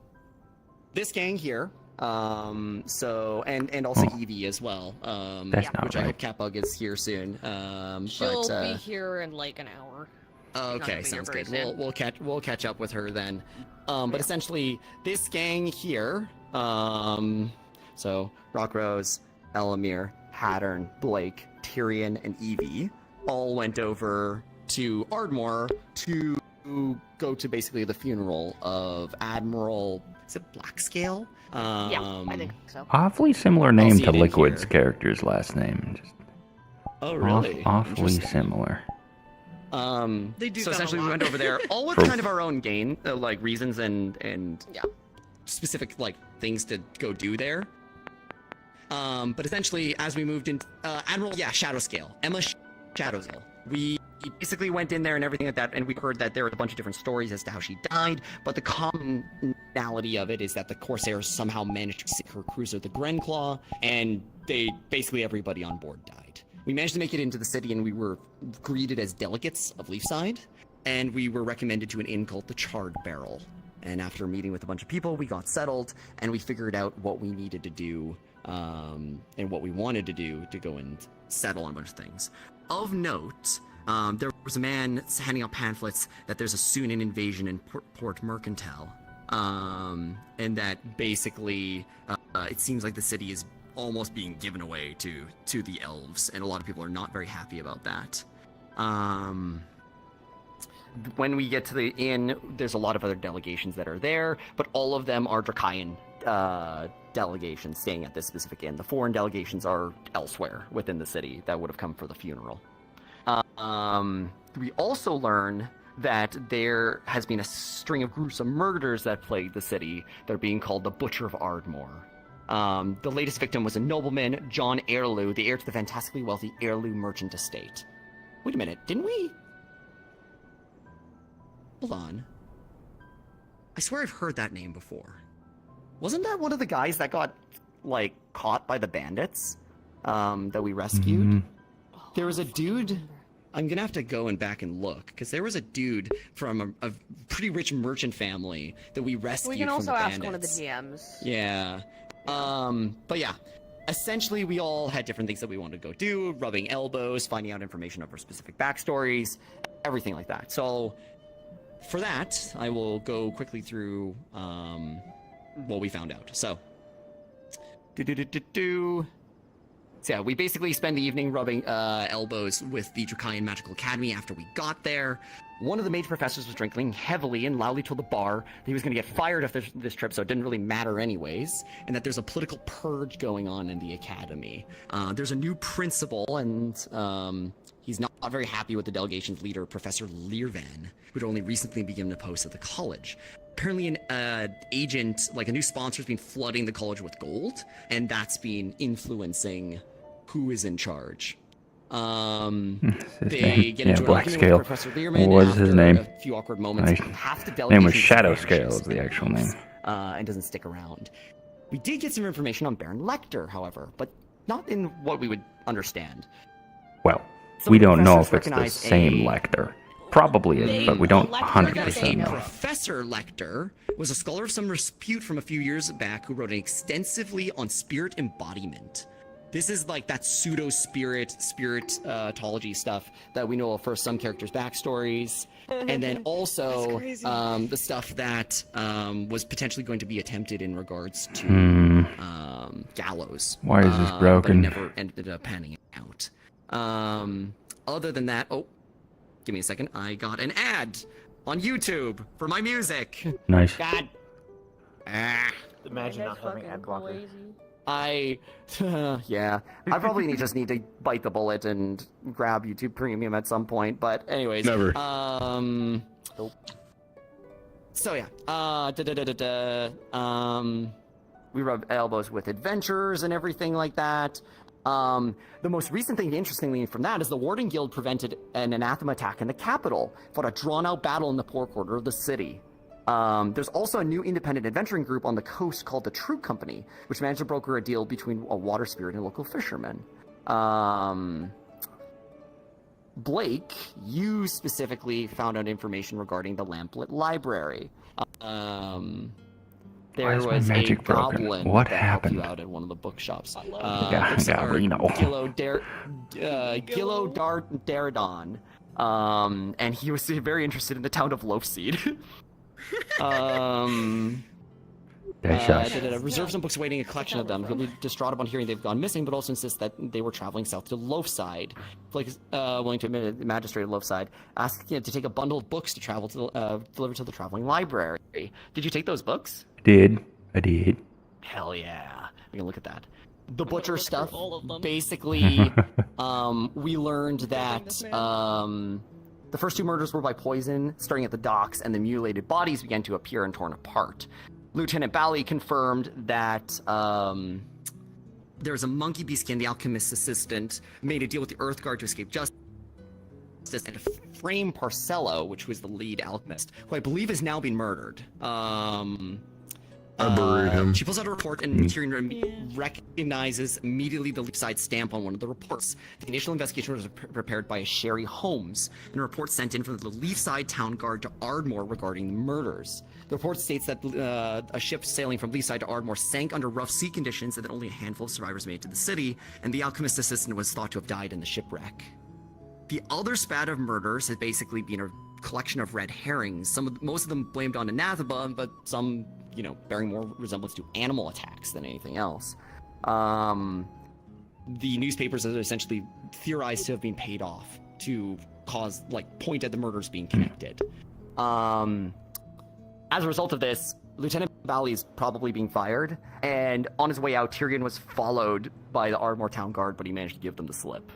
Speaker 12: this gang here, so and also Evie as well, which I hope Catbug is here soon.
Speaker 7: She'll be here in like an hour.
Speaker 12: Okay, sounds good. We'll catch up with her then. But essentially, this gang here, so Rockrose, Elamir, Hattern, Blake, Tyrion, and Evie all went over to Ardmore to go to basically the funeral of Admiral. Is it Blackscale?
Speaker 7: Yeah, I think so.
Speaker 1: Awfully similar name to Liquid's character's last name. Just
Speaker 12: oh, really?
Speaker 1: Awfully similar.
Speaker 12: They do so essentially we went over there all with kind of our own gain, like reasons and specific like things to go do there. But essentially, as we moved in, Admiral, Shadowscale, Emma Shadowscale, we basically went in there and everything like that, and we heard that there were a bunch of different stories as to how she died, but the commonality of it is that the Corsairs somehow managed to sink her cruiser, the Grenclaw, and basically everybody on board died. We managed to make it into the city, and we were greeted as delegates of Leafside, and we were recommended to an inn called the Charred Barrel. And after meeting with a bunch of people, we got settled, and we figured out what we needed to do, and what we wanted to do to go and settle on a bunch of things. Of note, there was a man handing out pamphlets that there's a soon an invasion in Port Mercantile, and that basically it seems like the city is almost being given away to the elves, and a lot of people are not very happy about that. When we get to the inn, there's a lot of other delegations that are there, but all of them are Dracayan delegations staying at this specific inn. The foreign delegations are elsewhere within the city that would have come for the funeral. We also learn that there has been a string of gruesome murders that plagued the city that are being called the Butcher of Ardmore. The latest victim was a nobleman, John Airlew, the heir to the fantastically wealthy Airlew merchant estate. Wait a minute, didn't we? Hold on. I swear I've heard that name before. Wasn't that one of the guys that got, like, caught by the bandits that we rescued? There was a dude... I'm gonna have to go and back and look, because there was a dude from a pretty rich merchant family that we rescued
Speaker 7: We can
Speaker 12: from the
Speaker 7: also
Speaker 12: bandits.
Speaker 7: ask one of the DMs.
Speaker 12: Yeah. But yeah. Essentially, we all had different things that we wanted to go do, rubbing elbows, finding out information of our specific backstories, everything like that. So, for that, I will go quickly through what we found out. So, So yeah, we basically spend the evening rubbing elbows with the Draconian Magical Academy after we got there. One of the mage professors was drinking heavily and loudly told the bar that he was going to get fired after this trip, so it didn't really matter anyways, and that there's a political purge going on in the academy. There's a new principal, and he's not very happy with the delegation's leader, Professor Learvan, who'd only recently begun a post at the college. Apparently an agent, like a new sponsor's been flooding the college with gold, and that's been influencing who is in charge. They get into an
Speaker 1: Black
Speaker 12: argument
Speaker 1: Scale.
Speaker 12: with Professor Learman.
Speaker 1: What was his
Speaker 12: After
Speaker 1: name?
Speaker 12: A few awkward moments. Half the
Speaker 1: Name was
Speaker 12: delegation
Speaker 1: Shadow
Speaker 12: vanishes
Speaker 1: Scale is the actual name.
Speaker 12: and doesn't stick around. We did get some information on Baron Lecter, however, but not in what we would understand.
Speaker 1: Well,
Speaker 12: Some
Speaker 1: we
Speaker 12: of the
Speaker 1: don't know if
Speaker 12: professors
Speaker 1: it's the
Speaker 12: recognize
Speaker 1: same Lecter. Probably is, but we don't 100% know.
Speaker 12: Professor Lecter was a scholar of some repute from a few years back who wrote extensively on spirit embodiment. This is like that spiritology stuff that we know of for some characters' backstories, and then also the stuff that was potentially going to be attempted in regards to Gallows.
Speaker 1: Why is this broken?
Speaker 12: But never ended up panning out. Other than that, give me a second. I got an ad on YouTube for my music.
Speaker 1: Nice.
Speaker 12: God.
Speaker 16: Imagine not having ad blocker.
Speaker 12: Yeah. I probably just need to bite the bullet and grab YouTube Premium at some point. But anyways.
Speaker 5: Never.
Speaker 12: So yeah. We rub elbows with adventurers and everything like that. The most recent thing, interestingly, from that is the Warden Guild prevented an anathema attack in the capital, fought a drawn-out battle in the poor quarter of the city. There's also a new independent adventuring group on the coast called the True Company, which managed to broker a deal between a water spirit and local fishermen. Blake, you specifically found out information regarding the Lamplit Library. There was
Speaker 1: my magic
Speaker 12: a
Speaker 1: broken?
Speaker 12: goblin
Speaker 1: What
Speaker 12: that
Speaker 1: happened?
Speaker 12: helped you out at one of the bookshops.
Speaker 1: Gillo
Speaker 12: Daradon. And he was very interested in the town of Loafseed. Reserve some books awaiting a collection of them. He'll be distraught upon hearing they've gone missing, but also insists that they were traveling south to Loafside. Blake is willing to admit the magistrate of Loafside asked to take a bundle of books to travel to deliver to the traveling library. Did you take those books?
Speaker 1: I did.
Speaker 12: Hell yeah. We can look at that. The butcher stuff, basically, we learned that the first two murders were by poison, starting at the docks, and the mutilated bodies began to appear and torn apart. Lieutenant Bally confirmed that there was a monkey beast skin, the alchemist's assistant, made a deal with the Earth Guard to escape justice, and to frame Parcello, which was the lead alchemist, who I believe has now been murdered.
Speaker 5: I buried him.
Speaker 12: She pulls out a report and Tyrion recognizes immediately the Leafside stamp on one of the reports. The initial investigation was prepared by Sherry Holmes, and a report sent in from the Leafside Town Guard to Ardmore regarding the murders. The report states that a ship sailing from Leafside to Ardmore sank under rough sea conditions and that only a handful of survivors made it to the city, and the alchemist assistant was thought to have died in the shipwreck. The other spat of murders has basically been a collection of red herrings. Most of them blamed on anathema, but some, bearing more resemblance to animal attacks than anything else. The newspapers are essentially theorized to have been paid off to point at the murders being connected. As a result of this, Lieutenant Bally is probably being fired, and on his way out, Tyrion was followed by the Ardmore Town Guard, but he managed to give them the slip.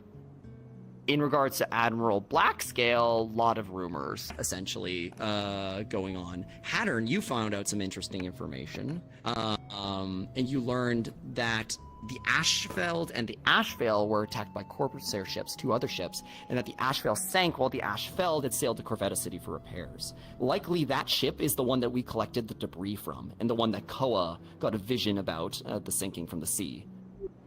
Speaker 12: In regards to Admiral Blackscale, a lot of rumors, essentially, going on. Hattern, you found out some interesting information, and you learned that the Ashfeld and the Ashvale were attacked by Corsair ships, 2 other ships, and that the Ashvale sank while the Ashfeld had sailed to Corvetta City for repairs. Likely that ship is the one that we collected the debris from, and the one that Koa got a vision about the sinking from the sea.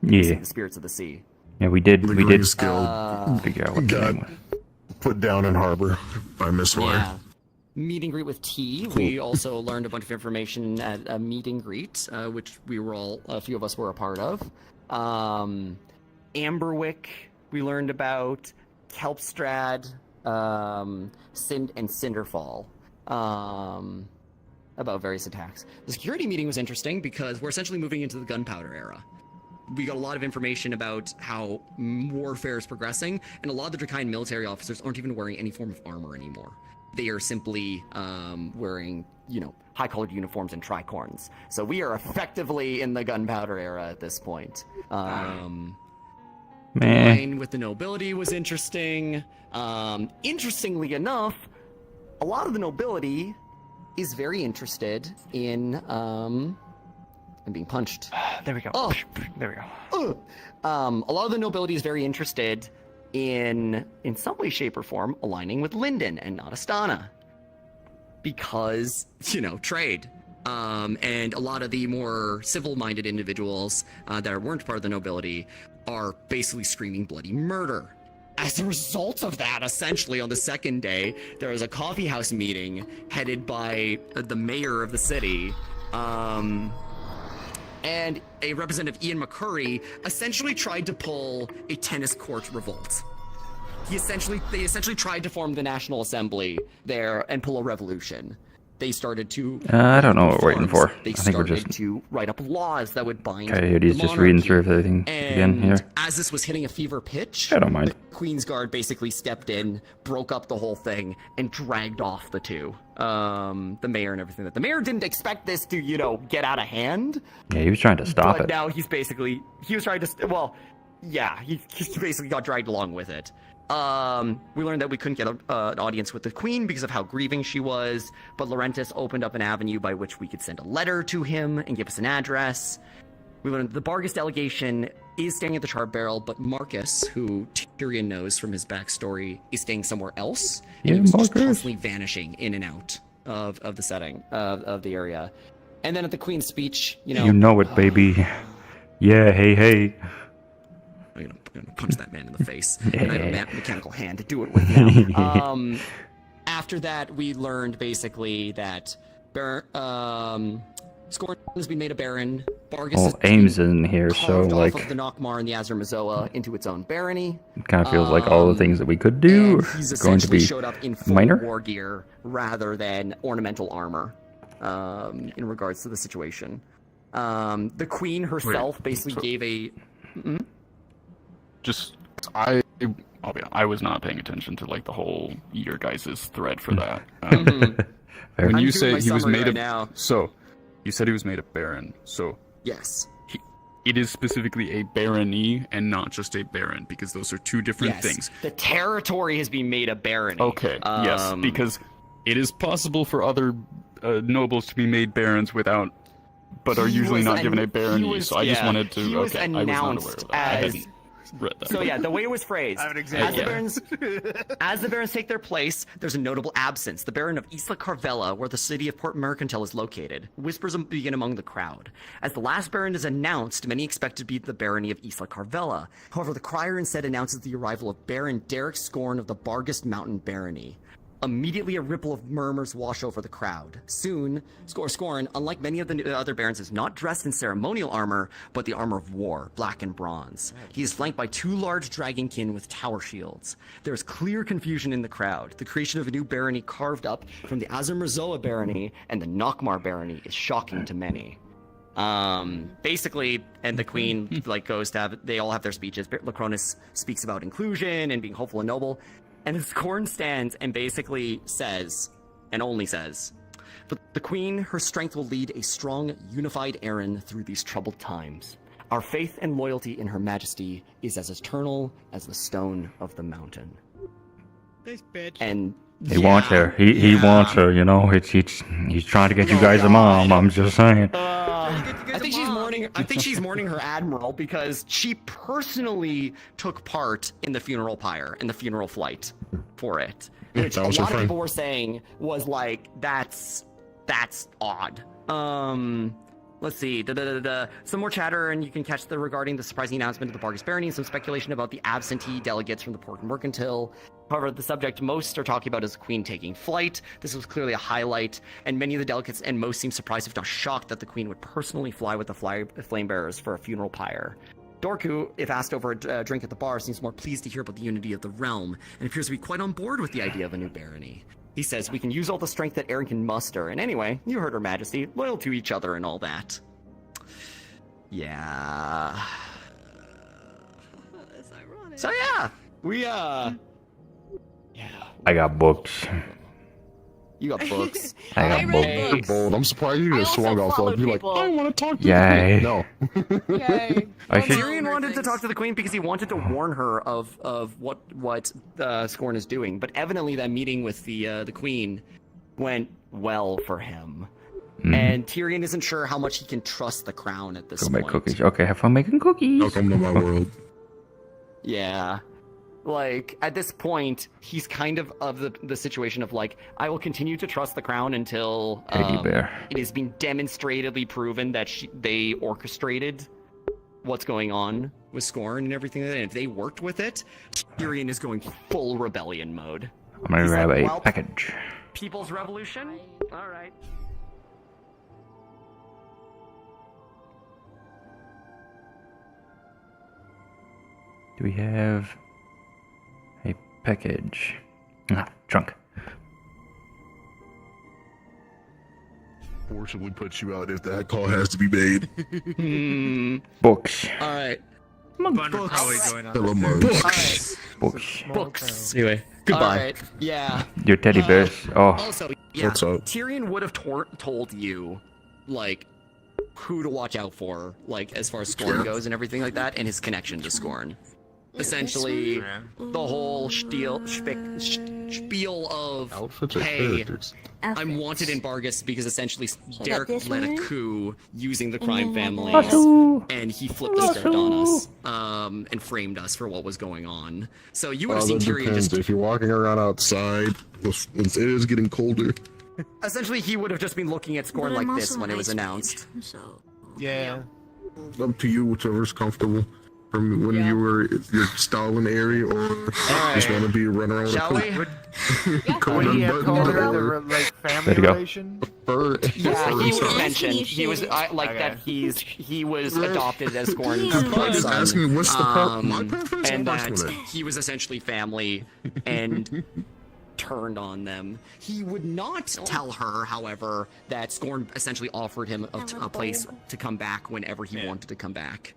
Speaker 1: Yeah.
Speaker 12: The spirits of the sea.
Speaker 1: Yeah, we did
Speaker 5: Guild
Speaker 1: figure out what the name was.
Speaker 5: put down in harbor by Mistwire.
Speaker 12: Yeah. Meet and greet with T. We also learned a bunch of information at a meet and greet, which we were all, a few of us were a part of. Amberwick, we learned about Kelpstrad, and Cinderfall, about various attacks. The security meeting was interesting because we're essentially moving into the gunpowder era. We got a lot of information about how warfare is progressing, and a lot of the Dracayan military officers aren't even wearing any form of armor anymore. They are simply wearing, high-collared uniforms and tricorns. So we are effectively in the gunpowder era at this point. Line with the nobility was interesting. Interestingly enough, a lot of the nobility is very interested in... I'm being punched.
Speaker 16: There we go.
Speaker 12: Oh.
Speaker 16: There we go.
Speaker 12: A lot of the nobility is very interested in some way, shape, or form, aligning with Linden and not Astana. Because, trade. And a lot of the more civil-minded individuals that weren't part of the nobility are basically screaming bloody murder. As a result of that, essentially, on the second day, there was a coffeehouse meeting headed by the mayor of the city, and a representative, Ian McCurry, essentially tried to pull a tennis court revolt. They essentially tried to form the National Assembly there and pull a revolution. They started to...
Speaker 1: I don't know what we're waiting for.
Speaker 12: They
Speaker 1: I think we're
Speaker 12: started
Speaker 1: just...
Speaker 12: to write up laws that would bind
Speaker 1: Coyote's just reading through everything again here.
Speaker 12: As this was hitting a fever pitch,
Speaker 1: I don't mind.
Speaker 12: The Queen's Guard basically stepped in, broke up the whole thing, and dragged off the two. The mayor and everything. The mayor didn't expect this to, get out of hand.
Speaker 1: Yeah, he was trying to stop
Speaker 12: but
Speaker 1: it.
Speaker 12: now he was trying to, he basically got dragged along with it. We learned that we couldn't get an audience with the Queen because of how grieving she was, but Laurentis opened up an avenue by which we could send a letter to him and give us an address. We learned that the Bargus delegation is staying at the Charred Barrel, but Marcus, who Tyrion knows from his backstory, is staying somewhere else. And he was just constantly vanishing in and out of the setting, of the area. And then at the Queen's speech,
Speaker 1: You know it, baby. Yeah, hey.
Speaker 12: I'm gonna punch that man in the face. And I have a mechanical hand to do it with now. After that, we learned basically that Scorn has been made a baron. Bargus
Speaker 1: Ames in here, so
Speaker 12: off of the Nockmar and the Azur Mazoa into its own barony.
Speaker 1: Kind of feels like all the things that we could do
Speaker 12: He's
Speaker 1: are going to be
Speaker 12: showed up in full
Speaker 1: minor.
Speaker 12: war gear rather than ornamental armor. In regards to the situation, the Queen herself basically gave a.
Speaker 11: I was not paying attention to the whole your guys' thread for that. When you say he was made you said he was made a baron. So
Speaker 12: yes,
Speaker 11: it is specifically a barony and not just a baron because those are two different things.
Speaker 12: The territory has been made a barony.
Speaker 11: Okay. Yes, because it is possible for other nobles to be made barons but are usually not given a barony. So I just wanted to.
Speaker 12: He was announced
Speaker 11: I was not aware of that. I hadn't read that.
Speaker 12: So the way it was phrased, as the barons take their place, there's a notable absence. The Baron of Isla Carvella, where the city of Port Mercantile is located, whispers begin among the crowd. As the last baron is announced, many expect to be the barony of Isla Carvella. However, the crier instead announces the arrival of Baron Derek Scorn of the Bargus Mountain Barony. Immediately, a ripple of murmurs wash over the crowd. Soon, Scorn, unlike many of the other barons, is not dressed in ceremonial armor, but the armor of war, black and bronze. He is flanked by 2 large dragonkin with tower shields. There is clear confusion in the crowd. The creation of a new barony carved up from the Azur Mazoa barony and the Nockmar barony is shocking to many. Basically, and the Queen goes to they all have their speeches. Lacronis speaks about inclusion and being hopeful and noble. And Scorn stands and basically says, and only says, but the Queen, her strength will lead a strong, unified Erin through these troubled times. Our faith and loyalty in her majesty is as eternal as the stone of the mountain.
Speaker 20: This bitch.
Speaker 12: And
Speaker 1: He wants her. He wants her. You know, he's trying to get you guys a mom. I'm just saying.
Speaker 12: I think she's mourning. I think she's mourning her admiral because she personally took part in the funeral pyre and the funeral flight for it. Which a lot of people were saying was like that's odd. Let's see. Some more chatter, and you can catch regarding the surprising announcement of the Bargus Barony, and some speculation about the absentee delegates from the Port and Mercantile. However, the subject most are talking about is the Queen taking flight. This was clearly a highlight, and many of the delegates and most seem surprised, if not shocked, that the Queen would personally fly with the flame bearers for a funeral pyre. Dorku, if asked over a drink at the bar, seems more pleased to hear about the unity of the realm, and appears to be quite on board with the idea of a new barony. He says, we can use all the strength that Aaron can muster, and anyway, you heard Her Majesty, loyal to each other and all that. Yeah. So yeah,
Speaker 1: I got books.
Speaker 12: You got books.
Speaker 1: I got books.
Speaker 5: Bold. I'm surprised you just swung off like you're like, I want to talk to
Speaker 1: Yay.
Speaker 5: you. No.
Speaker 18: Yay.
Speaker 12: Tyrion wanted to talk to the Queen because he wanted to warn her of what Scorn is doing, but evidently that meeting with the Queen went well for him. And Tyrion isn't sure how much he can trust the crown at this
Speaker 1: Go
Speaker 12: point.
Speaker 1: make cookies. Okay, have fun making cookies.
Speaker 5: Welcome to my world.
Speaker 12: Yeah. Like, at this point, he's kind of the situation of, like, I will continue to trust the crown until
Speaker 1: Teddy bear.
Speaker 12: it has been demonstratively proven that they orchestrated what's going on with Scorn and everything like that. And if they worked with it, Tyrion is going full rebellion mode.
Speaker 1: I'm gonna grab a package.
Speaker 12: People's Revolution? Alright.
Speaker 1: Do we have a package? Trunk.
Speaker 5: Forcibly put you out if that call has to be made.
Speaker 1: Books.
Speaker 12: Alright.
Speaker 1: Books.
Speaker 12: Anyway, goodbye. Alright, yeah.
Speaker 1: Your teddy bears. Oh.
Speaker 12: Also, yeah, Tyrion would have told you, like, who to watch out for, like, as far as Scorn goes and everything like that, and his connection to Scorn. Essentially, the whole spiel of, hey, I'm wanted in Bargus because essentially Derek led a coup using the crime family, and he flipped the script on us, and framed us for what was going on. So you would have seen Tyrion just...
Speaker 5: If you're walking around outside, it is getting colder.
Speaker 12: Essentially, he would have just been looking at Scorn like this when it was announced.
Speaker 6: Yeah.
Speaker 5: Up to you, whichever's comfortable. From when you were your Stalin area, or just want to be running around
Speaker 12: Shall we?
Speaker 16: Would he have called her like family relation?
Speaker 12: Yeah, he was mentioned. He was that he was adopted as Scorn's son.
Speaker 5: Asking what's the
Speaker 12: and that he was essentially family and turned on them. He would not tell her, however, that Scorn essentially offered him a place to come back whenever he wanted to come back.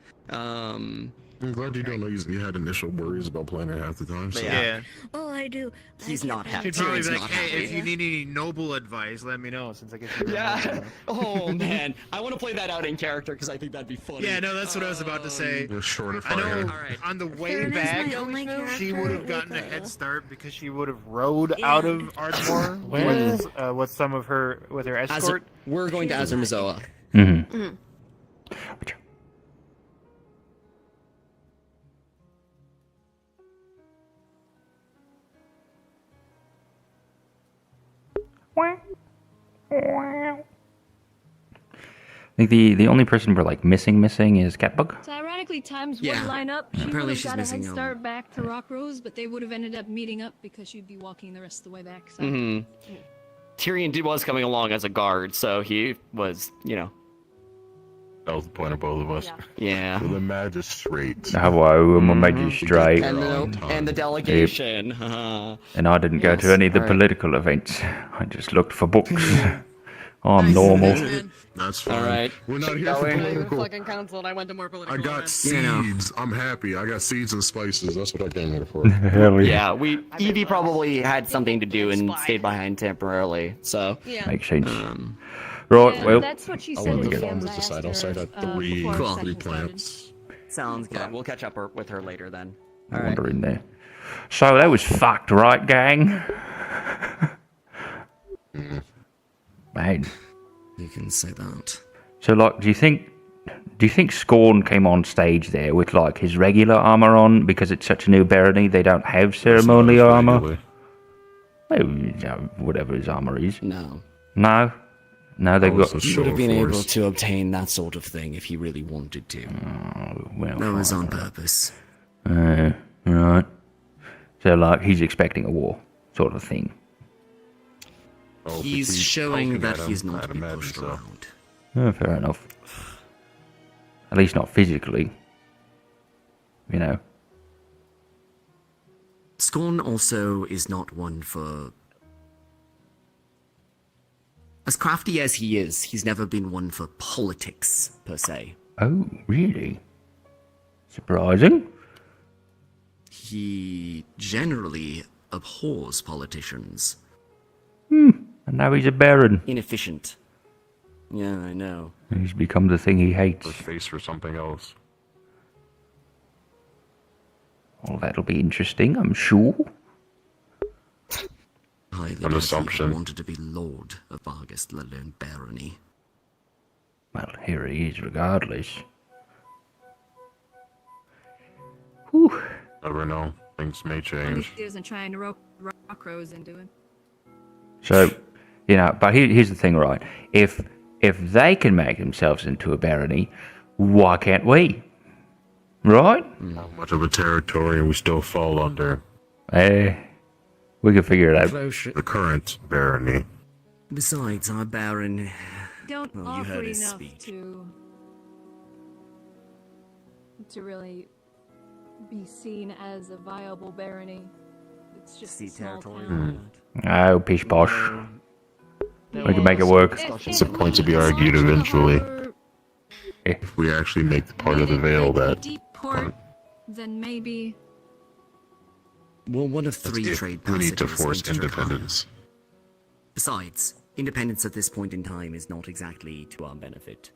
Speaker 5: I'm glad you don't know you had initial worries about playing it half the time. So.
Speaker 12: Yeah.
Speaker 18: Oh, I do.
Speaker 12: He's not happy.
Speaker 16: She'd probably
Speaker 12: Tyrion's
Speaker 16: be like,
Speaker 12: not
Speaker 16: hey,
Speaker 12: happy.
Speaker 16: if you need any noble advice, let me know, since I guess you're
Speaker 12: Yeah. Oh, man. I want to play that out in character, because I think that'd be funny.
Speaker 16: Yeah, no, that's what I was about to say.
Speaker 5: Shorter
Speaker 16: I know
Speaker 12: Right.
Speaker 16: on the way
Speaker 18: Karen is
Speaker 16: back,
Speaker 18: my only
Speaker 16: she
Speaker 18: character
Speaker 16: would have gotten a
Speaker 18: with
Speaker 16: head
Speaker 18: a-
Speaker 16: start because she would have rode out of Ardmore with some of her, with her escort.
Speaker 12: We're going to Azar Mizoa.
Speaker 1: Mm-hmm. I think the only person we're like missing is Catbug.
Speaker 18: So ironically, times
Speaker 12: Yeah.
Speaker 18: would line up. She
Speaker 12: Apparently
Speaker 18: would have
Speaker 12: she's
Speaker 18: got a
Speaker 12: missing,
Speaker 18: head start back to Rock Rose, but they would have ended up meeting up because she'd be walking the rest of the way back. So.
Speaker 12: Tyrion was coming along as a guard, so he was,
Speaker 5: That was the point of both of us.
Speaker 12: Yeah.
Speaker 5: The magistrate.
Speaker 1: Hello, I'm a magistrate.
Speaker 12: And the delegation.
Speaker 1: And I didn't go to any of the political events. I just looked for books. I'm normal.
Speaker 5: That's fine.
Speaker 12: All right.
Speaker 5: We're not here for
Speaker 7: I
Speaker 5: political.
Speaker 7: fucking canceled. I went to more political.
Speaker 5: I got
Speaker 7: events.
Speaker 5: seeds. I'm happy. I got seeds and spices. That's what I came here for.
Speaker 1: Hell
Speaker 12: Yeah, Evie probably had something to do and stayed behind temporarily, so.
Speaker 7: Yeah.
Speaker 1: Makes sense. Right,
Speaker 18: Yeah,
Speaker 1: well,
Speaker 18: that's what she
Speaker 5: I
Speaker 18: said
Speaker 5: want
Speaker 18: to
Speaker 5: to get
Speaker 18: me
Speaker 5: on
Speaker 18: as
Speaker 5: this
Speaker 18: I
Speaker 5: decide.
Speaker 18: asked
Speaker 5: I'll say
Speaker 18: her,
Speaker 5: that three
Speaker 18: before
Speaker 5: three
Speaker 18: session
Speaker 5: plants.
Speaker 12: Sounds good. We'll catch up with her later then.
Speaker 1: I wonder in there. So that was fucked, right, gang? Man.
Speaker 12: You can say that.
Speaker 20: So, like, do you think Scorn came on stage there with like his regular armor on because it's such a new barony? They don't have ceremonial armor. Well, whatever his armor is.
Speaker 12: No.
Speaker 20: No. No, they've got.
Speaker 12: He would have been able to obtain that sort of thing if he really wanted to. That was on purpose.
Speaker 20: Right. So, like, he's expecting a war, sort of thing.
Speaker 12: He's showing that he's not to be pushed around.
Speaker 20: Fair enough. At least not physically. You know.
Speaker 12: Scorn also is not one for... As crafty as he is, he's never been one for politics, per se.
Speaker 20: Oh, really? Surprising.
Speaker 12: He generally abhors politicians.
Speaker 20: And now he's a baron.
Speaker 12: Inefficient. Yeah, I know.
Speaker 20: He's become the thing he hates.
Speaker 5: The face for something else.
Speaker 20: Well, that'll be interesting, I'm sure.
Speaker 12: An assumption. He wanted to be lord of Vargas, let alone barony.
Speaker 20: Well, here he is, regardless. Whew.
Speaker 5: Never know. Things may
Speaker 18: At
Speaker 5: change.
Speaker 18: least he isn't trying to rock Rose into him.
Speaker 20: So, you know, but here's the thing, right? If they can make themselves into a barony, why can't we? Right?
Speaker 5: Not much of a territory we still fall under.
Speaker 20: We can figure it out.
Speaker 5: The current barony.
Speaker 12: Besides, our baron...
Speaker 18: Don't
Speaker 12: you
Speaker 18: offer
Speaker 12: heard his
Speaker 18: enough
Speaker 12: speech.
Speaker 18: to really be seen as a viable barony. It's just a small town.
Speaker 20: Oh, pish posh. We can make it work.
Speaker 5: It's a point to be argued eventually. If we actually make the part of the veil that...
Speaker 18: Deep port, then maybe...
Speaker 12: Well, one of three trade passages.
Speaker 5: We need to force
Speaker 12: into Dracana.
Speaker 5: independence.
Speaker 12: Besides, independence at this point in time is not exactly to our benefit.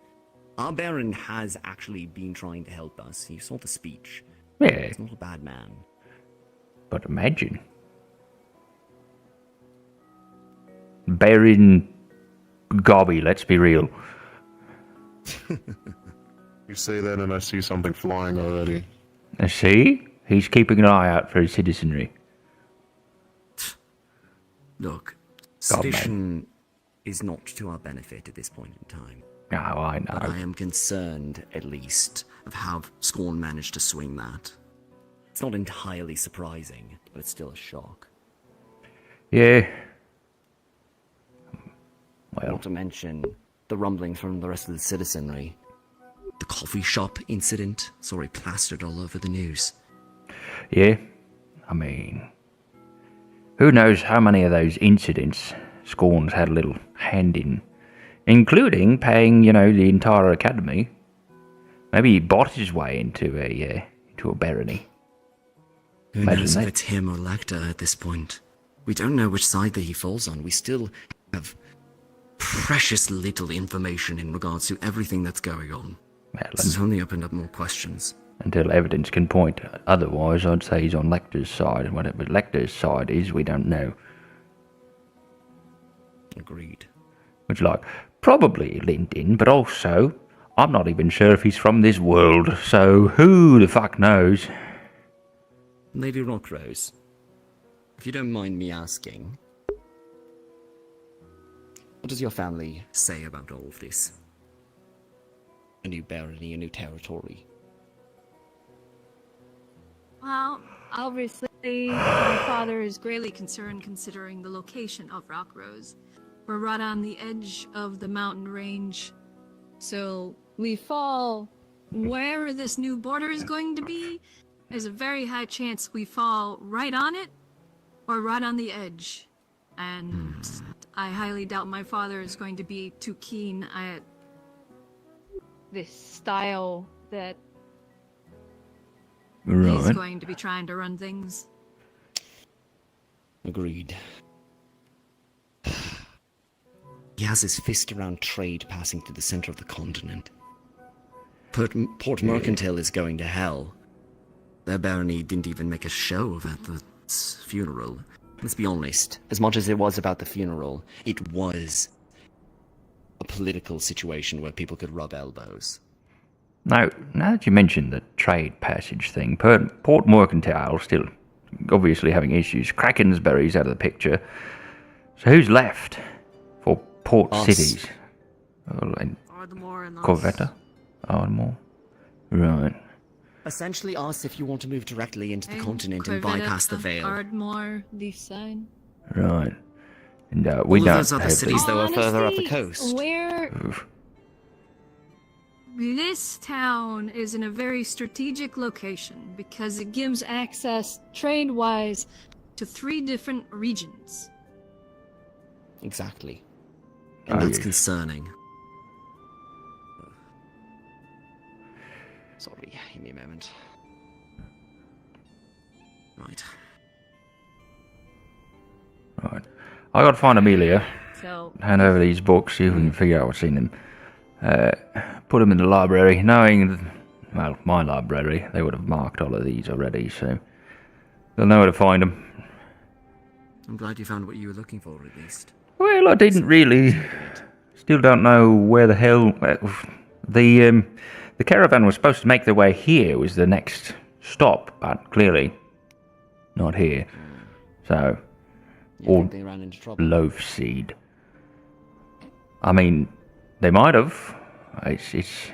Speaker 12: Our Baron has actually been trying to help us. You saw the speech.
Speaker 20: Yeah.
Speaker 12: He's not a bad man.
Speaker 20: But imagine. Baron Gobby, let's be real.
Speaker 5: You say that and I see something flying already.
Speaker 20: See? He's keeping an eye out for his citizenry.
Speaker 12: Look, sedition is not to our benefit at this point in time.
Speaker 20: Oh, I know.
Speaker 12: But I am concerned, at least, of how Scorn managed to swing that. It's not entirely surprising, but it's still a shock.
Speaker 20: Yeah. Well.
Speaker 12: Not to mention the rumblings from the rest of the citizenry. The coffee shop incident, saw it plastered all over the news.
Speaker 20: Yeah. I mean, who knows how many of those incidents Scorn's had a little hand in. Including paying, the entire academy. Maybe he bought his way into a barony.
Speaker 12: Who knows if it's him or Lacta at this point? We don't know which side that he falls on. We still have precious little information in regards to everything that's going on.
Speaker 20: Well,
Speaker 12: this has only opened up more questions.
Speaker 20: Until evidence can point otherwise, I'd say he's on Lecter's side, and whatever Lecter's side is, we don't know.
Speaker 12: Agreed.
Speaker 20: Which, probably Linton, but also, I'm not even sure if he's from this world, so who the fuck knows?
Speaker 12: Lady Rockrose, if you don't mind me asking, what does your family say about all of this? A new barony, a new territory.
Speaker 18: Well, obviously, my father is greatly concerned considering the location of Rockrose. We're right on the edge of the mountain range, so we fall wherever this new border is going to be. There's a very high chance we fall right on it or right on the edge. And I highly doubt my father is going to be too keen at this style that he's going to be trying to run things.
Speaker 12: Agreed. He has his fist around trade passing through the center of the continent. Port Mercantile is going to hell. Their barony didn't even make a show of at the funeral. let's be honest. As much as it was about the funeral, it was a political situation where people could rub elbows.
Speaker 20: Now that you mentioned the trade passage thing, Port Mercantile still obviously having issues. Krakensberry's out of the picture. So who's left for port cities?
Speaker 7: Ardmore and
Speaker 20: Corvetta? Ardmore? Right.
Speaker 12: Essentially us if you want to move directly into the continent and
Speaker 18: Corvetta,
Speaker 12: bypass the Vale.
Speaker 18: Ardmore, Leafside.
Speaker 20: Right. And we
Speaker 12: All
Speaker 20: don't
Speaker 12: of those other
Speaker 20: have
Speaker 12: cities, though, are further up the
Speaker 18: Honestly,
Speaker 12: coast.
Speaker 18: Where this town is in a very strategic location because it gives access trade-wise to 3 different regions.
Speaker 12: Exactly. And that's concerning. Sorry, give me a moment. Right.
Speaker 20: Right. I gotta find Amelia.
Speaker 18: So
Speaker 20: Hand over these books, see if we can figure out what's in them. Put them in the library, knowing, well, my library, they would have marked all of these already, so they'll know where to find them.
Speaker 12: I'm glad you found what you were looking for, at least.
Speaker 20: Well, I didn't really. Still don't know where the hell the caravan was supposed to make their way here was the next stop, but clearly not here. So, or
Speaker 12: they ran into trouble?
Speaker 20: loaf seed. I mean, they might have. It's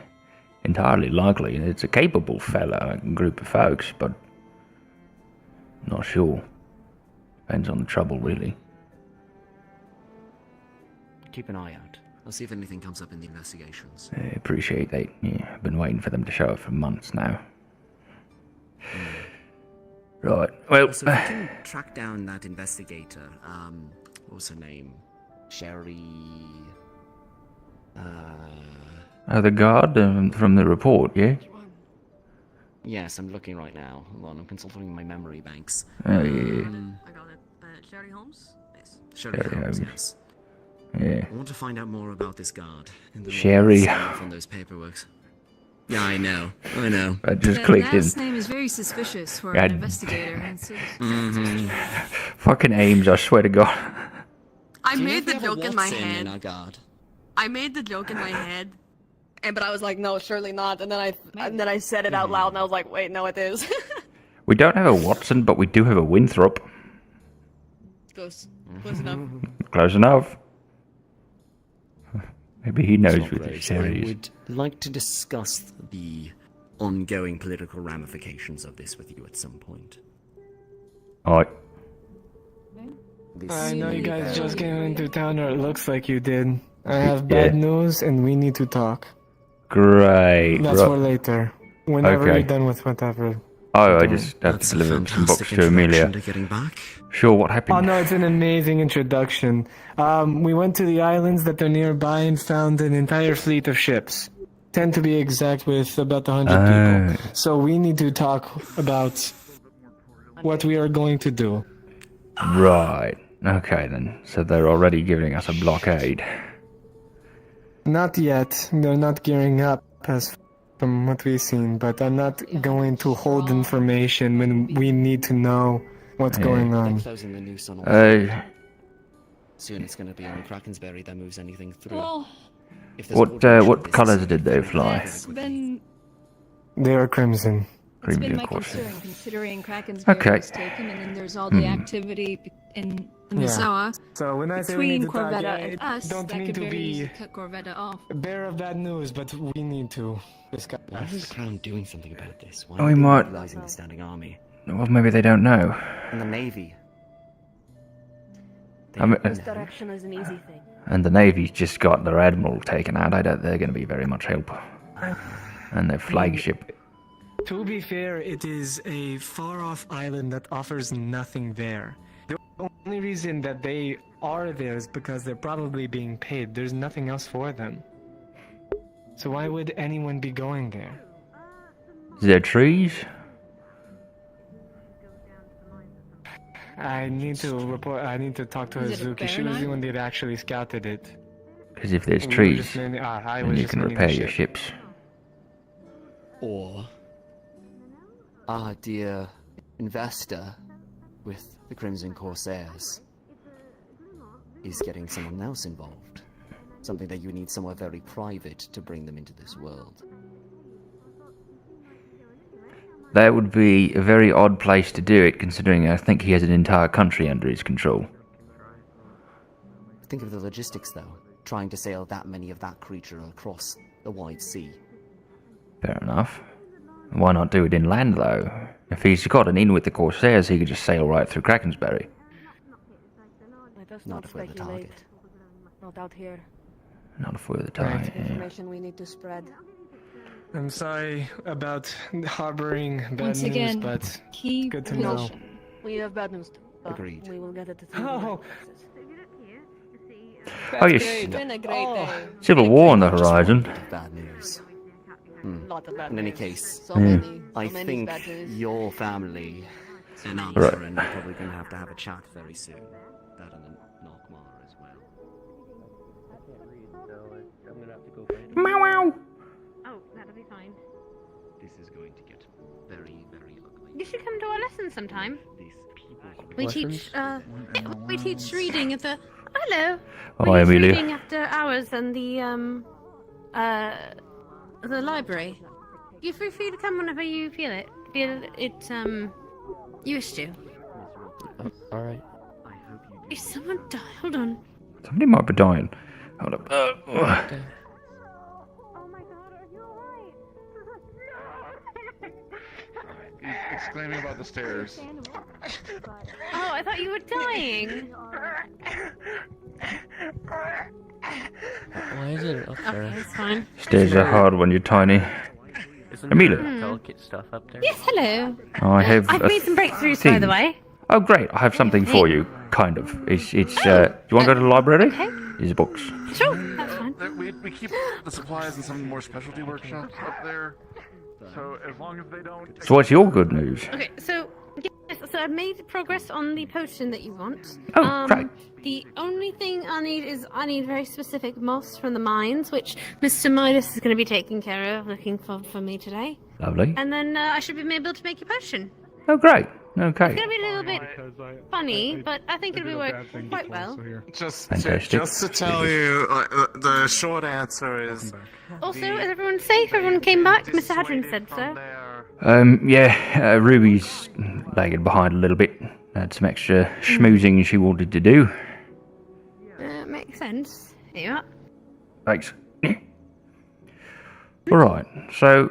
Speaker 20: entirely likely. It's a capable fella, group of folks, but not sure. Depends on the trouble, really.
Speaker 12: Keep an eye out. I'll see if anything comes up in the investigations.
Speaker 20: I appreciate that. Yeah, I've been waiting for them to show up for months now. Right. Well,
Speaker 12: So if you can track down that investigator, what was her name? Sherry.
Speaker 20: the guard from the report, yeah?
Speaker 12: Yes, I'm looking right now. Hold on, I'm consulting my memory banks.
Speaker 20: Oh, yeah.
Speaker 7: I got it. Sherry Holmes? Yes.
Speaker 12: Sherry Holmes, yes.
Speaker 20: Yeah.
Speaker 12: I want to find out more about this guard. And the
Speaker 20: Sherry.
Speaker 12: on those paperworks. Yeah, I know.
Speaker 20: I just
Speaker 18: That
Speaker 20: clicked in.
Speaker 18: last name is very suspicious for
Speaker 20: God.
Speaker 18: an investigator. It's
Speaker 20: Fucking Ames, I swear to God.
Speaker 7: I
Speaker 12: Do you
Speaker 7: made the
Speaker 12: have a
Speaker 7: joke in my
Speaker 12: Watson
Speaker 7: head.
Speaker 12: in our guard?
Speaker 7: I made the joke in my head, but I was like, no, surely not. And then I said it out loud, and I was like, wait, no, it is.
Speaker 20: We don't have a Watson, but we do have a Winthrop.
Speaker 7: Close enough.
Speaker 20: Close enough. Maybe he knows
Speaker 12: It's not
Speaker 20: with the
Speaker 12: great. I
Speaker 20: series.
Speaker 12: would like to discuss the ongoing political ramifications of this with you at some point.
Speaker 20: Alright.
Speaker 2: I know you guys just came into town, or it looks like you did. I have bad news, and we need to talk.
Speaker 20: Great.
Speaker 2: That's for later. Whenever
Speaker 20: Okay.
Speaker 2: you're done with whatever.
Speaker 20: Oh, I just have to deliver some books to Amelia. Sure, what happened?
Speaker 2: Oh no, it's an amazing introduction. We went to the islands that are nearby and found an entire fleet of ships. 10 to be exact, with about 100 people. So we need to talk about what we are going to do.
Speaker 20: Right. Okay then. So they're already giving us a blockade.
Speaker 2: Not yet. They're not gearing up as from what we've seen, but I'm not going to hold information when we need to know what's going on.
Speaker 12: They're closing the noose on all soon it's going to be on Krakensberry that moves anything through.
Speaker 18: Well,
Speaker 12: If there's coordination
Speaker 20: What
Speaker 12: of business,
Speaker 20: colours did they fly?
Speaker 18: It's been
Speaker 2: They are crimson.
Speaker 18: It's been my
Speaker 20: of course.
Speaker 18: concern, considering Kraken's
Speaker 20: Okay.
Speaker 18: was taken, and then there's all the activity in the
Speaker 2: Yeah.
Speaker 18: Misawa.
Speaker 2: So when I say we need
Speaker 18: Between
Speaker 2: to talk,
Speaker 18: Corvetta
Speaker 2: yeah,
Speaker 18: and us,
Speaker 2: don't
Speaker 18: that
Speaker 2: mean
Speaker 18: could
Speaker 2: to
Speaker 18: very
Speaker 2: be
Speaker 18: easily cut Corvetta off.
Speaker 2: bearer of bad news, but we need to discuss.
Speaker 12: Why is the Crown doing something about this? Why
Speaker 20: Oh,
Speaker 12: are
Speaker 20: we
Speaker 12: they
Speaker 20: might-
Speaker 12: mobilizing the standing army?
Speaker 20: Well, maybe they don't know.
Speaker 12: And the Navy.
Speaker 20: I mean,
Speaker 21: This direction is an easy thing.
Speaker 20: and the Navy's just got their admiral taken out. I doubt they're going to be very much help. And their flagship.
Speaker 2: To be fair, it is a far-off island that offers nothing there. The only reason that they are there is because they're probably being paid. There's nothing else for them. So why would anyone be going there?
Speaker 20: Is there trees?
Speaker 2: I need to report. I need to talk to
Speaker 18: Is it a
Speaker 2: Hazuki. She
Speaker 18: barren
Speaker 2: was the
Speaker 18: island?
Speaker 2: one that actually scouted it.
Speaker 20: Because if there's
Speaker 2: We were
Speaker 20: trees,
Speaker 2: just mainly- I
Speaker 20: then
Speaker 2: was
Speaker 20: you
Speaker 2: just
Speaker 20: can
Speaker 2: mainly
Speaker 20: repair
Speaker 2: the
Speaker 20: your
Speaker 2: ship.
Speaker 20: ships.
Speaker 12: Or our dear investor
Speaker 21: with the Crimson Corsairs is getting someone else involved. Something that you need somewhere very private to bring them into this world.
Speaker 20: That would be a very odd place to do it, considering I think he has an entire country under his control.
Speaker 21: Think of the logistics, though. Trying to sail that many of that creature across the wide sea.
Speaker 20: Fair enough. Why not do it inland, though? If he's got an in with the Corsairs, he could just sail right through Krakensberry.
Speaker 21: Not if we're the target.
Speaker 22: Not out here.
Speaker 20: Not if we're the target, yeah.
Speaker 22: Information we need to spread.
Speaker 2: I'm sorry about harboring bad
Speaker 18: Once
Speaker 2: news,
Speaker 18: again,
Speaker 2: but
Speaker 18: keep
Speaker 2: good to know.
Speaker 18: caution.
Speaker 22: We have bad news too.
Speaker 21: Agreed.
Speaker 22: We will get it to
Speaker 2: Oh.
Speaker 20: Oh,
Speaker 22: It's
Speaker 20: yes.
Speaker 22: been a great day.
Speaker 20: Civil War on the horizon.
Speaker 21: Bad news.
Speaker 22: Lot of bad
Speaker 21: In any
Speaker 22: news.
Speaker 21: case,
Speaker 22: So
Speaker 20: Yeah.
Speaker 22: many,
Speaker 21: I
Speaker 22: so many
Speaker 21: think
Speaker 22: bad news.
Speaker 21: your family and
Speaker 20: Right.
Speaker 21: Aaron are probably going to have a chat very soon. That and Knockmar as well.
Speaker 20: Meow wow.
Speaker 23: Oh, that'll be fine.
Speaker 21: This is going to get very, very ugly.
Speaker 23: You should come to our lesson sometime. We
Speaker 21: Lessons?
Speaker 23: teach reading at the. Hello.
Speaker 20: Oh,
Speaker 23: we
Speaker 20: hi,
Speaker 23: teach
Speaker 20: Amelia.
Speaker 23: reading after hours and the library. You're free to come whenever you feel it. You wish to.
Speaker 19: Alright.
Speaker 23: Is someone die? Hold on.
Speaker 20: Somebody might be dying. Hold up.
Speaker 24: He's exclaiming about the stairs.
Speaker 23: Oh, I thought you were dying.
Speaker 19: Why is it up there?
Speaker 23: Okay, it's fine.
Speaker 20: Stairs are hard when you're tiny.
Speaker 19: Isn't
Speaker 20: Amelia.
Speaker 19: there delicate stuff up there?
Speaker 23: Yes, hello.
Speaker 20: I have
Speaker 23: I've
Speaker 20: a
Speaker 23: made some breakthroughs, by
Speaker 20: thing.
Speaker 23: the way.
Speaker 20: Oh, great. I have something for you, kind of. It's do you want to go to the library?
Speaker 23: Okay.
Speaker 20: These are books.
Speaker 23: Sure, that's fine.
Speaker 24: We keep the supplies in some more specialty workshops up there. So as long as they don't.
Speaker 20: So what's your good news?
Speaker 23: Okay, so yes, so I've made progress on the potion that you want.
Speaker 20: Oh, great.
Speaker 23: The only thing I need very specific moss from the mines, which Mr. Midas is going to be taking care of, looking for me today.
Speaker 20: Lovely.
Speaker 23: And then I should be able to make your potion.
Speaker 20: Oh, great. Okay.
Speaker 23: It's going to be a little bit funny, but I think it'll be work quite well.
Speaker 6: Just
Speaker 20: Fantastic.
Speaker 6: to tell you, the short answer is.
Speaker 23: Also, is everyone safe? Everyone came back? Mr. Hadron said so.
Speaker 20: Yeah, Ruby's lagging behind a little bit. Had some extra schmoozing she wanted to do.
Speaker 23: Makes sense. Here you are.
Speaker 20: Thanks. Alright, so,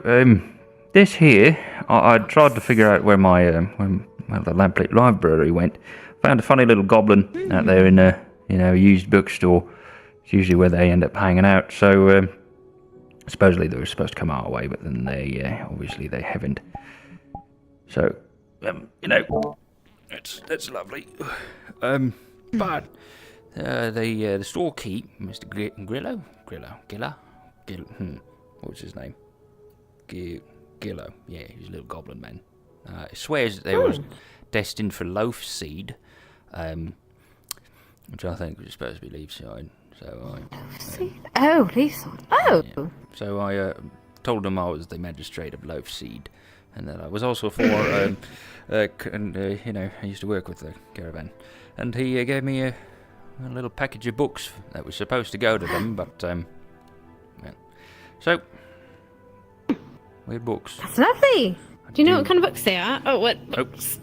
Speaker 20: this here, I tried to figure out where my, the Lamplit Library went. Found a funny little goblin out there in a, a used bookstore. It's usually where they end up hanging out, so, supposedly they were supposed to come our way, but then they, obviously they haven't. So, that's lovely. But, the storekeep, Mr. Grillo, what was his name? Gillo, yeah, he's a little goblin man. Swears that they was destined for loaf seed, which I think was supposed to be leaf seed. So
Speaker 23: Oh, leaf seed. Oh.
Speaker 20: Yeah. So I told him I was the magistrate of loaf seed, and that I was also for, I used to work with the caravan, and he gave me a little package of books that was supposed to go to them, but so. Weird books.
Speaker 23: That's lovely. Do you know what kind of books they are? Oh, what books?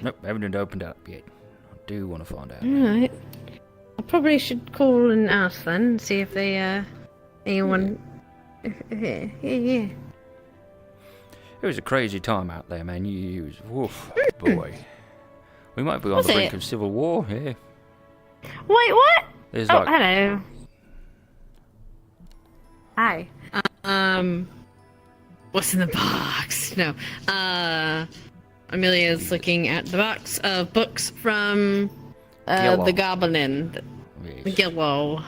Speaker 20: Nope, haven't opened up yet. I do want to find out.
Speaker 23: Alright. I probably should call and ask then, and see if they, anyone... Yeah.
Speaker 20: It was a crazy time out there, man. You was, woof, boy. We might be on the brink of civil war, yeah.
Speaker 23: Wait, what?
Speaker 20: There's
Speaker 23: hello. Hi. What's in the box? No. Amelia's looking at the box of books from the Goblin, the Gillo.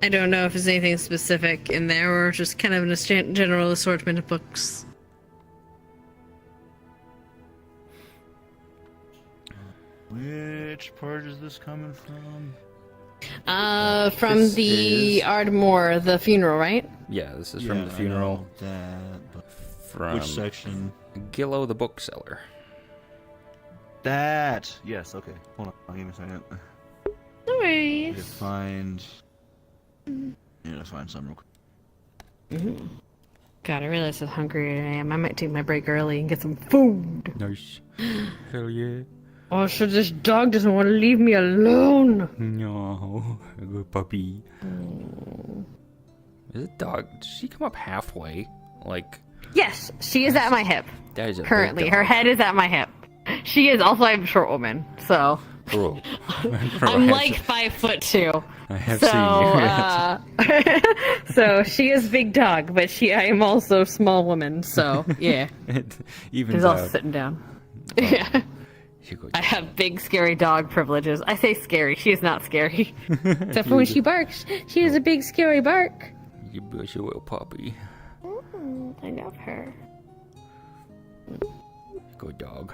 Speaker 23: I don't know if there's anything specific in there or just kind of a general assortment of books.
Speaker 10: Which part is this coming from?
Speaker 23: From
Speaker 10: This
Speaker 23: the
Speaker 10: is-
Speaker 23: Ardmore, the funeral, right?
Speaker 20: Yeah, this is from the funeral.
Speaker 10: That, but
Speaker 20: From
Speaker 10: which section?
Speaker 20: Gillo the bookseller.
Speaker 10: That. Yes. Okay. Hold on. Give me a second.
Speaker 23: No worries.
Speaker 10: Let's find. Yeah, let's find some real quick.
Speaker 23: God, I realize how hungry I am. I might take my break early and get some food.
Speaker 1: Nice. Hell yeah.
Speaker 23: Oh, so this dog doesn't want to leave me alone.
Speaker 1: No, good puppy. Is it dog? Did she come up halfway? Like.
Speaker 23: Yes, she is at my hip.
Speaker 1: That is a
Speaker 23: Currently,
Speaker 1: big
Speaker 23: her
Speaker 1: dog.
Speaker 23: head is at my hip. She is also I'm a short woman, so
Speaker 1: Bro.
Speaker 23: I'm like 5'2".
Speaker 1: I have
Speaker 23: So,
Speaker 1: seen you.
Speaker 23: so she is big dog, but I am also small woman. So yeah,
Speaker 1: Even
Speaker 23: she's also sitting down. Yeah. I have big scary dog privileges. I say scary. She is not scary. Except for when she barks. She has a big scary bark.
Speaker 1: You bush a little puppy.
Speaker 23: I love her.
Speaker 1: Good dog.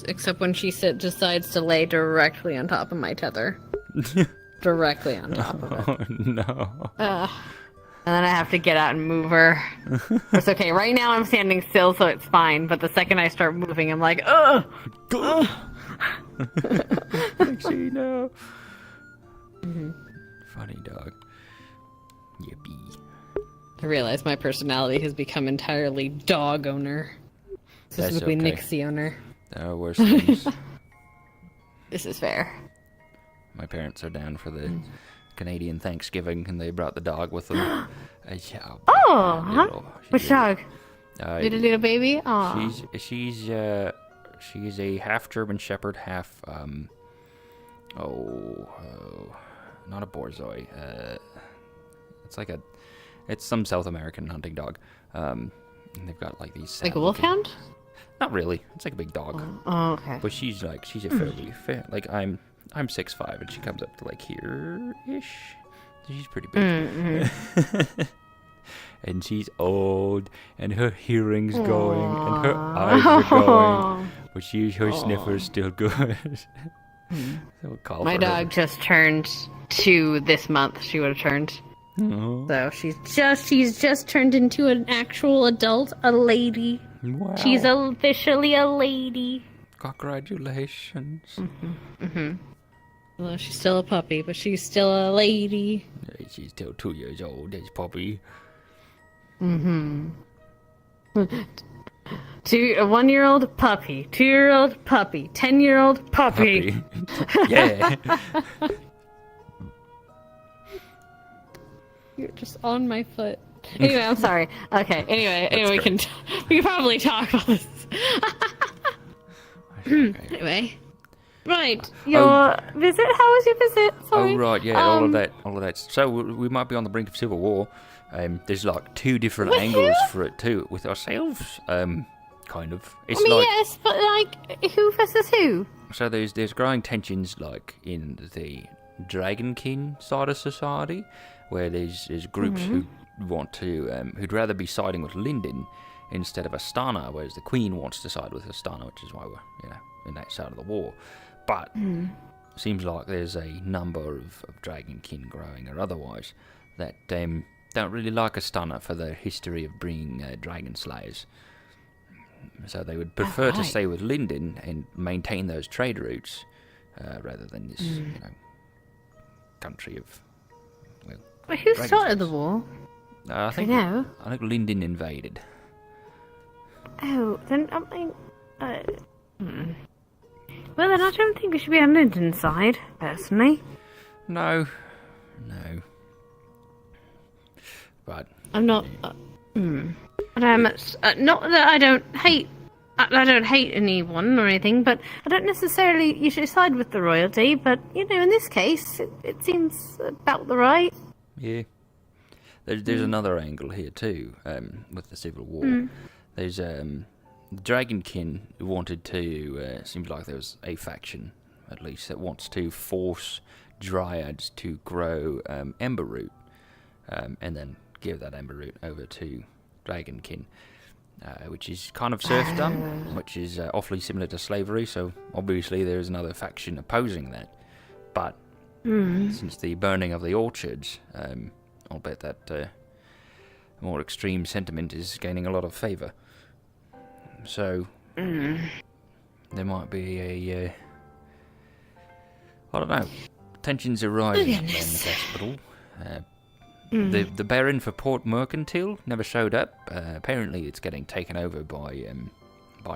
Speaker 23: Except when she decides to lay directly on top of my tether. Directly on top of it.
Speaker 1: Oh no.
Speaker 23: And then I have to get out and move her. It's okay. Right now I'm standing still, so it's fine. But the second I start moving, I'm like, ugh!
Speaker 1: Actually, no. Funny dog. Yippee.
Speaker 23: I realize my personality has become entirely dog owner. Specifically
Speaker 1: okay.
Speaker 23: Nixie owner.
Speaker 1: There are worse things.
Speaker 23: This is fair.
Speaker 1: My parents are down for the Canadian Thanksgiving, and they brought the dog with them.
Speaker 23: Which dog? Little baby? Aw.
Speaker 1: She's a half German Shepherd, half not a Borzoi. It's some South American hunting dog. And they've got like these.
Speaker 23: Like a wolfhound?
Speaker 1: Not really. It's like a big dog.
Speaker 23: Oh, okay.
Speaker 1: But she's a fairly like I'm 6'5", and she comes up to like here-ish. She's pretty big. And she's old, and her hearing's going, and her eyes are going, but her sniffer's still good. So we'll call
Speaker 23: My
Speaker 1: for
Speaker 23: dog just turned 2 this month. She would have turned.
Speaker 1: Oh.
Speaker 23: So she's just turned into an actual adult, a lady.
Speaker 1: Wow.
Speaker 23: She's officially a lady.
Speaker 1: Congratulations.
Speaker 23: Well, she's still a puppy, but she's still a lady.
Speaker 1: Yeah, she's still 2 years old, this puppy.
Speaker 23: A 1-year-old puppy, 2-year-old puppy, 10-year-old puppy.
Speaker 1: Yeah.
Speaker 23: You're just on my foot. Anyway, I'm sorry. Okay. Anyway, we can probably talk about this. Anyway, right. Your visit. How was your visit? Sorry.
Speaker 1: Oh right, yeah, all of that. So we might be on the brink of civil war. There's like 2 different
Speaker 23: With
Speaker 1: angles
Speaker 23: who?
Speaker 1: for it too, with ourselves. Kind of. It's
Speaker 23: I mean,
Speaker 1: like
Speaker 23: yes, but like, who versus who?
Speaker 1: so. There's growing tensions like in the Dragonkin side of society, where there's groups who want to who'd rather be siding with Lyndon instead of Astana, whereas the Queen wants to side with Astana, which is why we're in that side of the war. But seems like there's a number of Dragonkin growing or otherwise that don't really like Astana for their history of bringing dragon slayers. So they would prefer to stay with Lyndon and maintain those trade routes rather than this country of
Speaker 23: But who started the war?
Speaker 1: I think Lyndon invaded.
Speaker 23: Oh, then I mean, well, then I don't think we should be on Lyndon's side, personally.
Speaker 1: No. But
Speaker 23: I'm not. But I'm not that I don't hate. I don't hate anyone or anything, but I don't necessarily usually side with the royalty. But in this case, it seems about the right.
Speaker 1: yeah, there's another angle here too with the civil war. There's the Dragonkin wanted to. Seems like there was a faction, at least, that wants to force dryads to grow ember root, and then give that ember root over to Dragonkin, which is kind of serfdom, which is awfully similar to slavery. So obviously there is another faction opposing that. But since the burning of the orchards, I'll bet that more extreme sentiment is gaining a lot of favour. So
Speaker 20: There might be a, I don't know, tensions are rising in the hospital. The Baron for Port Mercantile never showed up. Apparently it's getting taken over by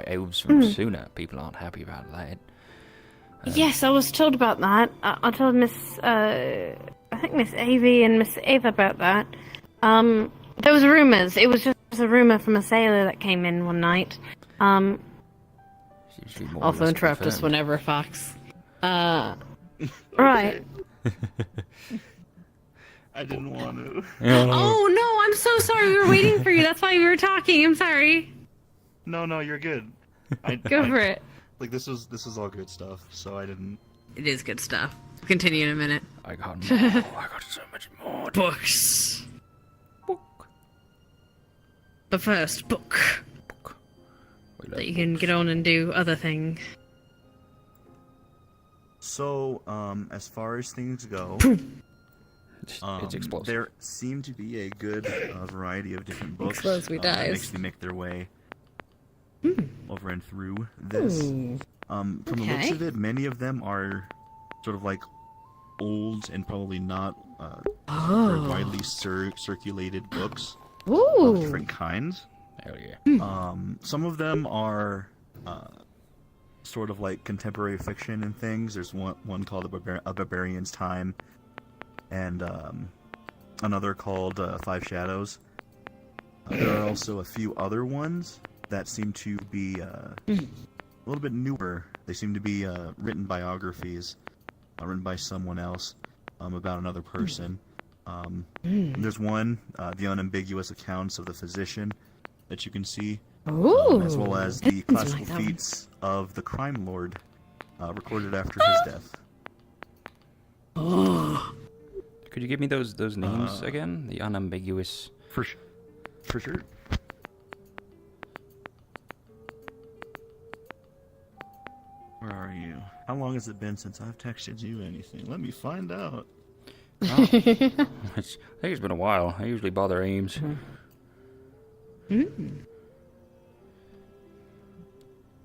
Speaker 20: elves from Suna. People aren't happy about that.
Speaker 23: Yes, I was told about that. I told I think Miss Avie and Miss Ava about that. There was rumours. It was just a rumour from a sailor that came in one night.
Speaker 3: Also interrupt us whenever, Fox.
Speaker 23: Right.
Speaker 10: I didn't want to.
Speaker 23: Oh no, I'm so sorry. We were waiting for you. That's why we were talking. I'm sorry.
Speaker 10: No, you're good.
Speaker 23: Go for it.
Speaker 10: Like this is all good stuff. So I didn't.
Speaker 3: It is good stuff. Continue in a minute.
Speaker 20: I got more. I got so much more.
Speaker 3: Books. But first, book. That you can get on and do other things.
Speaker 10: So, as far as things go,
Speaker 20: it's explosive.
Speaker 10: There seem to be a good variety of different books
Speaker 3: Explosive
Speaker 10: that
Speaker 3: dies.
Speaker 10: actually make their way over and through this. From the looks of it, many of them are sort of like old and probably not very widely circulated books of different kinds.
Speaker 20: Hell yeah.
Speaker 10: Some of them are sort of like contemporary fiction and things. There's one called A Barbarian's Time, and another called Five Shadows. There are also a few other ones that seem to be a little bit newer. They seem to be written biographies, written by someone else about another person. There's one, The Unambiguous Accounts of the Physician, that you can see, as well as the classical feats of the crime lord, recorded after his death.
Speaker 20: Could you give me those names again? The Unambiguous.
Speaker 10: For sure. Where are you? How long has it been since I've texted you anything? Let me find out.
Speaker 20: I think it's been a while. I usually bother Ames.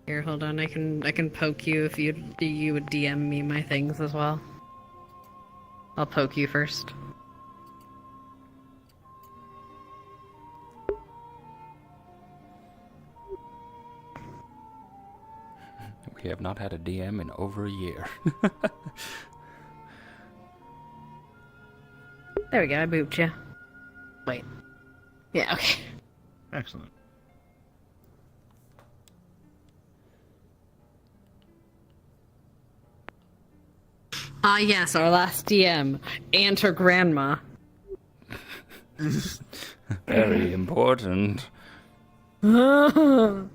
Speaker 3: Here, hold on. I can poke you if you would DM me my things as well. I'll poke you first.
Speaker 20: We have not had a DM in over a year.
Speaker 3: There we go. I booped you. Wait. Yeah. Okay.
Speaker 10: Excellent.
Speaker 3: Yes, our last DM. Aunt or grandma.
Speaker 20: Very important.
Speaker 3: Someone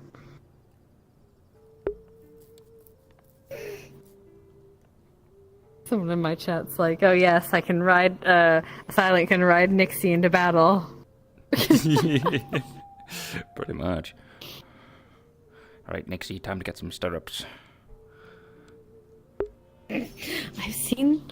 Speaker 3: in my chat's like, oh yes, I can ride, Silent can ride Nixie into battle.
Speaker 20: Pretty much. Alright, Nixie, time to get some stirrups.
Speaker 3: I've seen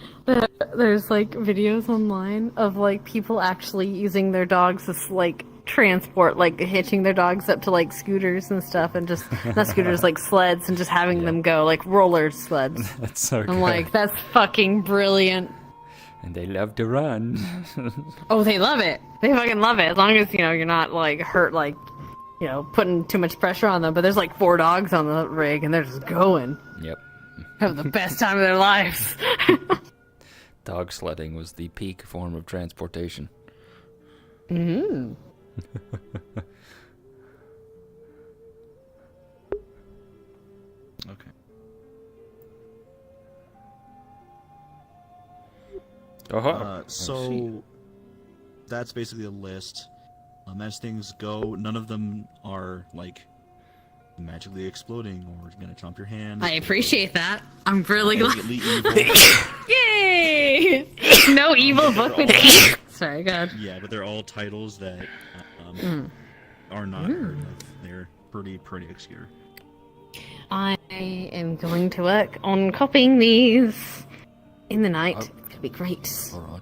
Speaker 3: there's like videos online of like people actually using their dogs as like transport, like hitching their dogs up to like scooters and stuff, and just not scooters, like sleds, and just having them go like roller sleds.
Speaker 20: That's so good.
Speaker 3: I'm like, that's fucking brilliant.
Speaker 20: And they love to run.
Speaker 3: Oh, they love it. They fucking love it. As long as, you know, you're not like hurt, like, you know, putting too much pressure on them. But there's like 4 dogs on the rig and they're just going.
Speaker 20: Yep.
Speaker 3: Have the best time of their lives.
Speaker 20: Dog sledding was the peak form of transportation.
Speaker 3: Mm-hmm.
Speaker 10: Okay. So that's basically a list. As things go, none of them are like magically exploding or gonna chomp your hand.
Speaker 3: I appreciate that. I'm really glad.
Speaker 10: Evil.
Speaker 3: Yay! No evil book with Sorry, God.
Speaker 10: Yeah, but they're all titles that are not heard of. They're pretty obscure.
Speaker 23: I am going to work on copying these in the night. It's gonna be great.
Speaker 20: Alright.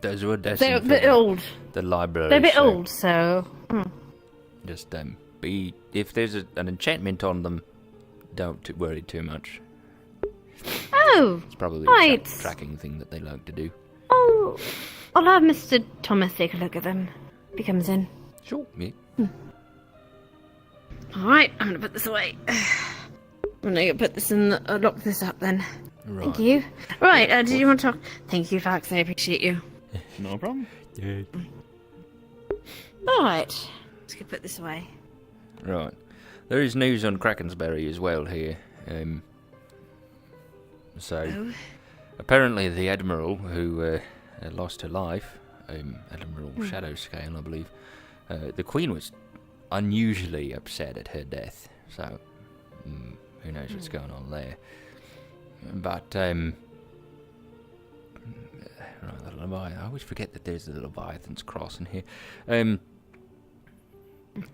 Speaker 20: Those were
Speaker 23: They're a bit old.
Speaker 20: The library.
Speaker 23: They're a bit old, so.
Speaker 20: Just
Speaker 1: if there's an enchantment on them, don't worry too much.
Speaker 4: Oh,
Speaker 1: It's probably
Speaker 4: right.
Speaker 1: a tracking thing that they like to do.
Speaker 4: Oh, I'll have Mr. Thomas take a look at them. If he comes in.
Speaker 1: Sure. Yeah.
Speaker 23: Alright, I'm gonna put this away. I'm gonna put this in lock this up then.
Speaker 1: Right.
Speaker 23: Thank you. Right, did you want to talk? Thank you, Fax, I appreciate you.
Speaker 10: No problem.
Speaker 1: Yeah.
Speaker 23: Alright, let's go put this away.
Speaker 1: Right. There is news on Krakensberry as well here. So, apparently the Admiral who lost her life, Admiral Shadowscale, I believe, the Queen was unusually upset at her death. So, who knows what's going on there. But, right, the Leviathan, I always forget that there's the Leviathan's cross in here.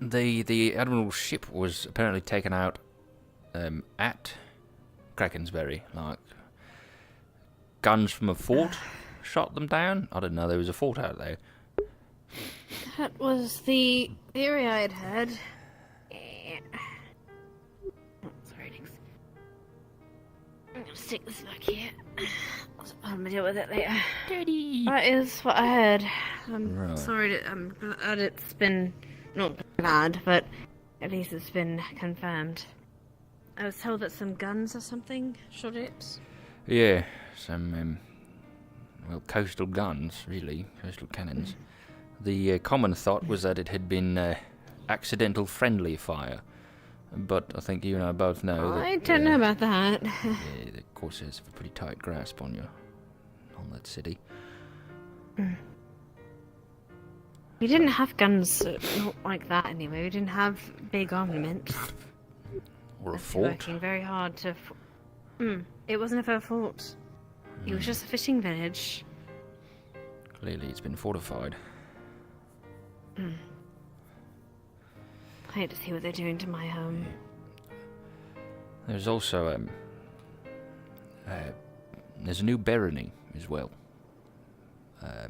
Speaker 1: The Admiral's ship was apparently taken out at Krakensberry, like guns from a fort shot them down. I didn't know there was a fort out there.
Speaker 23: That was the theory I had heard. Sorry, Nix. I'm gonna stick this back here. I'm gonna deal with it later.
Speaker 4: Dirty.
Speaker 23: That is what I heard. I'm
Speaker 1: Right.
Speaker 23: sorry. I'm glad it's been not glad, but at least it's been confirmed. I was told that some guns or something shot it.
Speaker 1: Yeah, some well, coastal guns, really, coastal cannons. The common thought was that it had been accidental friendly fire, but I think you and I both know that
Speaker 23: I don't know about that.
Speaker 1: yeah, the Corsairs have a pretty tight grasp on that city.
Speaker 23: We didn't have guns not like that anyway. We didn't have big armaments.
Speaker 1: Or a
Speaker 23: It's
Speaker 1: fort.
Speaker 23: working very hard to. It wasn't a fort. It was just a fishing village.
Speaker 1: Clearly, it's been fortified.
Speaker 23: I hate to see what they're doing to my home.
Speaker 1: There's also there's a new barony as well.
Speaker 23: A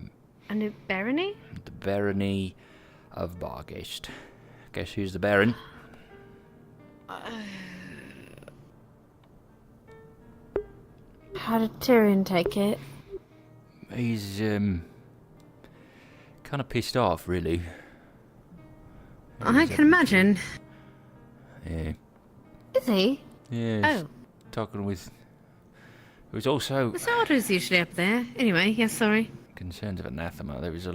Speaker 23: new barony?
Speaker 1: The barony of Barghest. Guess who's the baron?
Speaker 23: How did Tyrion take it?
Speaker 1: He's kind of pissed off, really.
Speaker 23: I can imagine.
Speaker 1: Yeah.
Speaker 23: Is he?
Speaker 1: Yeah.
Speaker 23: Oh.
Speaker 1: Talking with. It was also
Speaker 23: The Sardo's usually up there. Anyway, yes, sorry.
Speaker 1: concerns of anathema. There was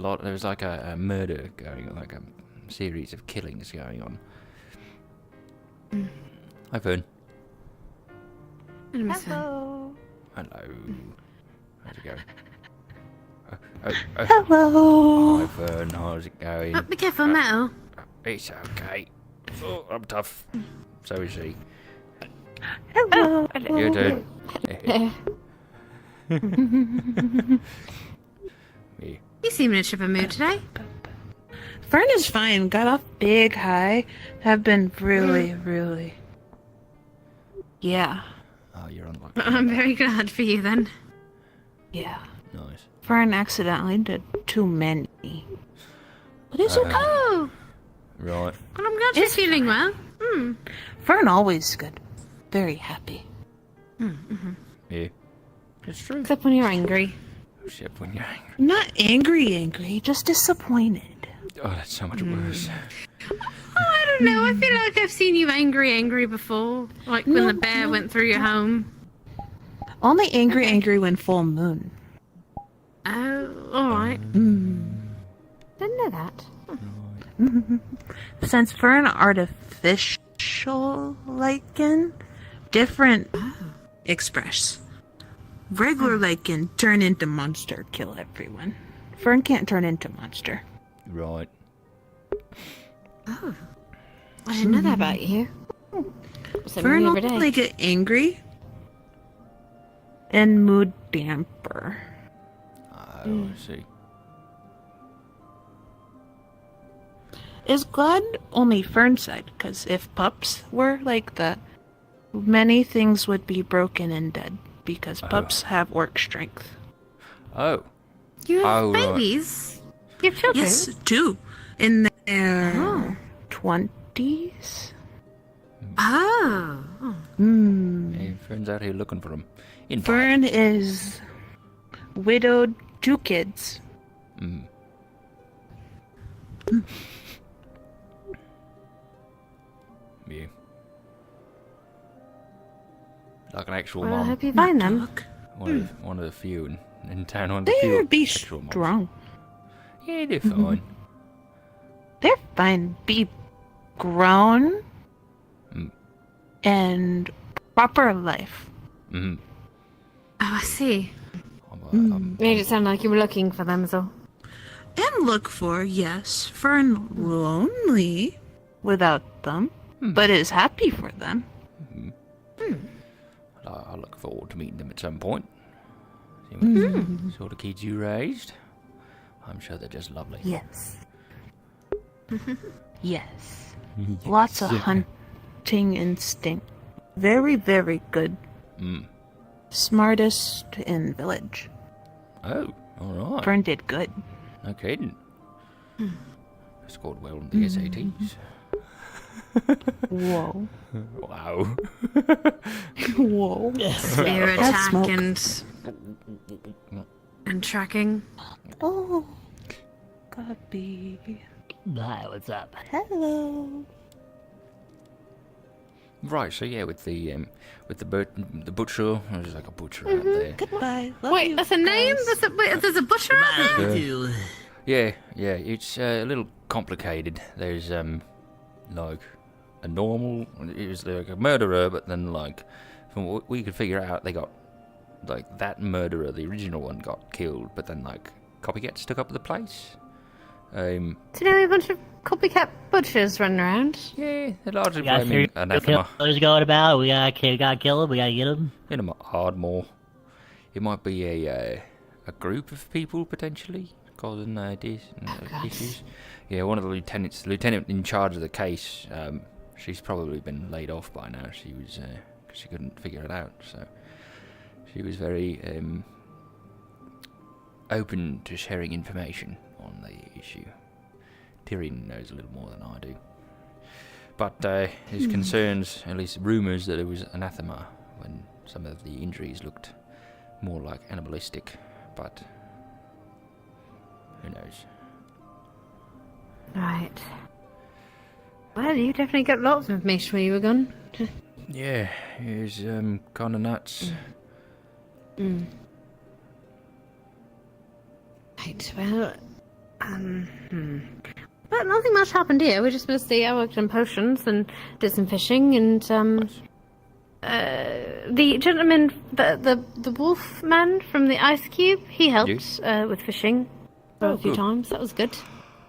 Speaker 1: like a murder going on, like a series of killings going on. Hi, Fern.
Speaker 23: Hello.
Speaker 1: Hello. How's it going?
Speaker 23: Hello.
Speaker 1: Hi, Fern. How's it going?
Speaker 23: Oh, be careful, Metal.
Speaker 1: It's okay. Oh, I'm tough. So is she.
Speaker 23: Hello.
Speaker 1: You too. Me.
Speaker 23: You seem in a chipper mood today.
Speaker 8: Fern is fine. Got off big high. Have been really. Yeah.
Speaker 1: Oh, you're unlucky.
Speaker 23: I'm very glad for you then.
Speaker 8: Yeah.
Speaker 1: Nice.
Speaker 8: Fern accidentally did too many. But it's okay.
Speaker 23: Oh,
Speaker 1: Right.
Speaker 23: well, I'm glad she's feeling well.
Speaker 8: Fern always good. Very happy.
Speaker 1: Yeah. It's true.
Speaker 23: Except when you're angry.
Speaker 1: Shit, when you're angry.
Speaker 8: Not angry, just disappointed.
Speaker 1: Oh, that's so much worse.
Speaker 23: Oh, I don't know. I feel like I've seen you angry before. Like when the bear went through your home.
Speaker 8: Only angry when full moon.
Speaker 23: Oh, alright. Didn't know that.
Speaker 8: Since Fern artificial lichen, different express. Regular lichen turn into monster, kill everyone. Fern can't turn into monster.
Speaker 1: Right.
Speaker 23: Oh. I didn't know that about you.
Speaker 8: Fern only get angry and mood damper.
Speaker 1: Oh, I see.
Speaker 8: Is glad only Fern's side, because if pups were like that, many things would be broken and dead, because pups have work strength.
Speaker 1: Oh.
Speaker 23: You have
Speaker 1: Oh, right.
Speaker 23: babies? You have children?
Speaker 8: Yes, two. In their 20s, bodies.
Speaker 3: Oh.
Speaker 1: Hey, Fern's out here looking for him.
Speaker 8: Fern is widowed, 2 kids.
Speaker 1: Yeah. Like an actual
Speaker 4: Well, I
Speaker 1: mom.
Speaker 4: hope you find them.
Speaker 1: One of the few in town. One of the few
Speaker 8: They'll be
Speaker 1: actual moms.
Speaker 8: strong.
Speaker 1: Yeah, they're fine.
Speaker 8: They're fine. Be grown and proper life.
Speaker 1: Mm-hmm.
Speaker 3: Oh, I see.
Speaker 4: Made it sound like you were looking for them, so.
Speaker 8: And look for, yes, Fern lonely without them, but is happy for them.
Speaker 1: I look forward to meeting them at some point. See what sort of kids you raised. I'm sure they're just lovely.
Speaker 8: Yes. Yes. Lots of hunting instinct. Very, very good. Smartest in village.
Speaker 1: Oh, alright.
Speaker 8: Fern did good.
Speaker 1: No kidding. Scored well in the SATs.
Speaker 8: Whoa.
Speaker 1: Wow.
Speaker 8: Whoa.
Speaker 3: Spear
Speaker 8: That's
Speaker 3: attack
Speaker 8: smoke.
Speaker 3: and tracking.
Speaker 8: Oh. Copy.
Speaker 9: Hi, what's up?
Speaker 8: Hello.
Speaker 1: Right, so yeah, with the butcher, there's like a butcher out there.
Speaker 8: Goodbye. Love
Speaker 3: Wait,
Speaker 8: you
Speaker 3: that's a name?
Speaker 8: guys.
Speaker 3: There's a butcher out there?
Speaker 1: Yeah, it's a little complicated. There's like a normal, it was like a murderer, but then like from what we could figure out, they got like that murderer, the original one, got killed, but then like copycats took up the place.
Speaker 4: So now a bunch of copycat butchers running around?
Speaker 1: Yeah, they're largely
Speaker 9: We got
Speaker 1: blaming
Speaker 9: serial
Speaker 1: anathema.
Speaker 9: killers going about. We got a kid got killed. We gotta get him.
Speaker 1: In a hard more. It might be a group of people potentially causing issues. Yeah, one of the lieutenants, the lieutenant in charge of the case, she's probably been laid off by now. She was because she couldn't figure it out. So she was very open to sharing information on the issue. Tyrion knows a little more than I do. But there's concerns, at least rumours, that it was anathema when some of the injuries looked more like animalistic, but who knows?
Speaker 4: Right. Well, you definitely got lots of information when you were gone.
Speaker 1: Yeah, it was kind of nuts.
Speaker 4: Right, well, But nothing much happened here. We just mostly I worked on potions and did some fishing, and the gentleman, the wolf man from the ice cube, he helped with fishing a few times. That was good.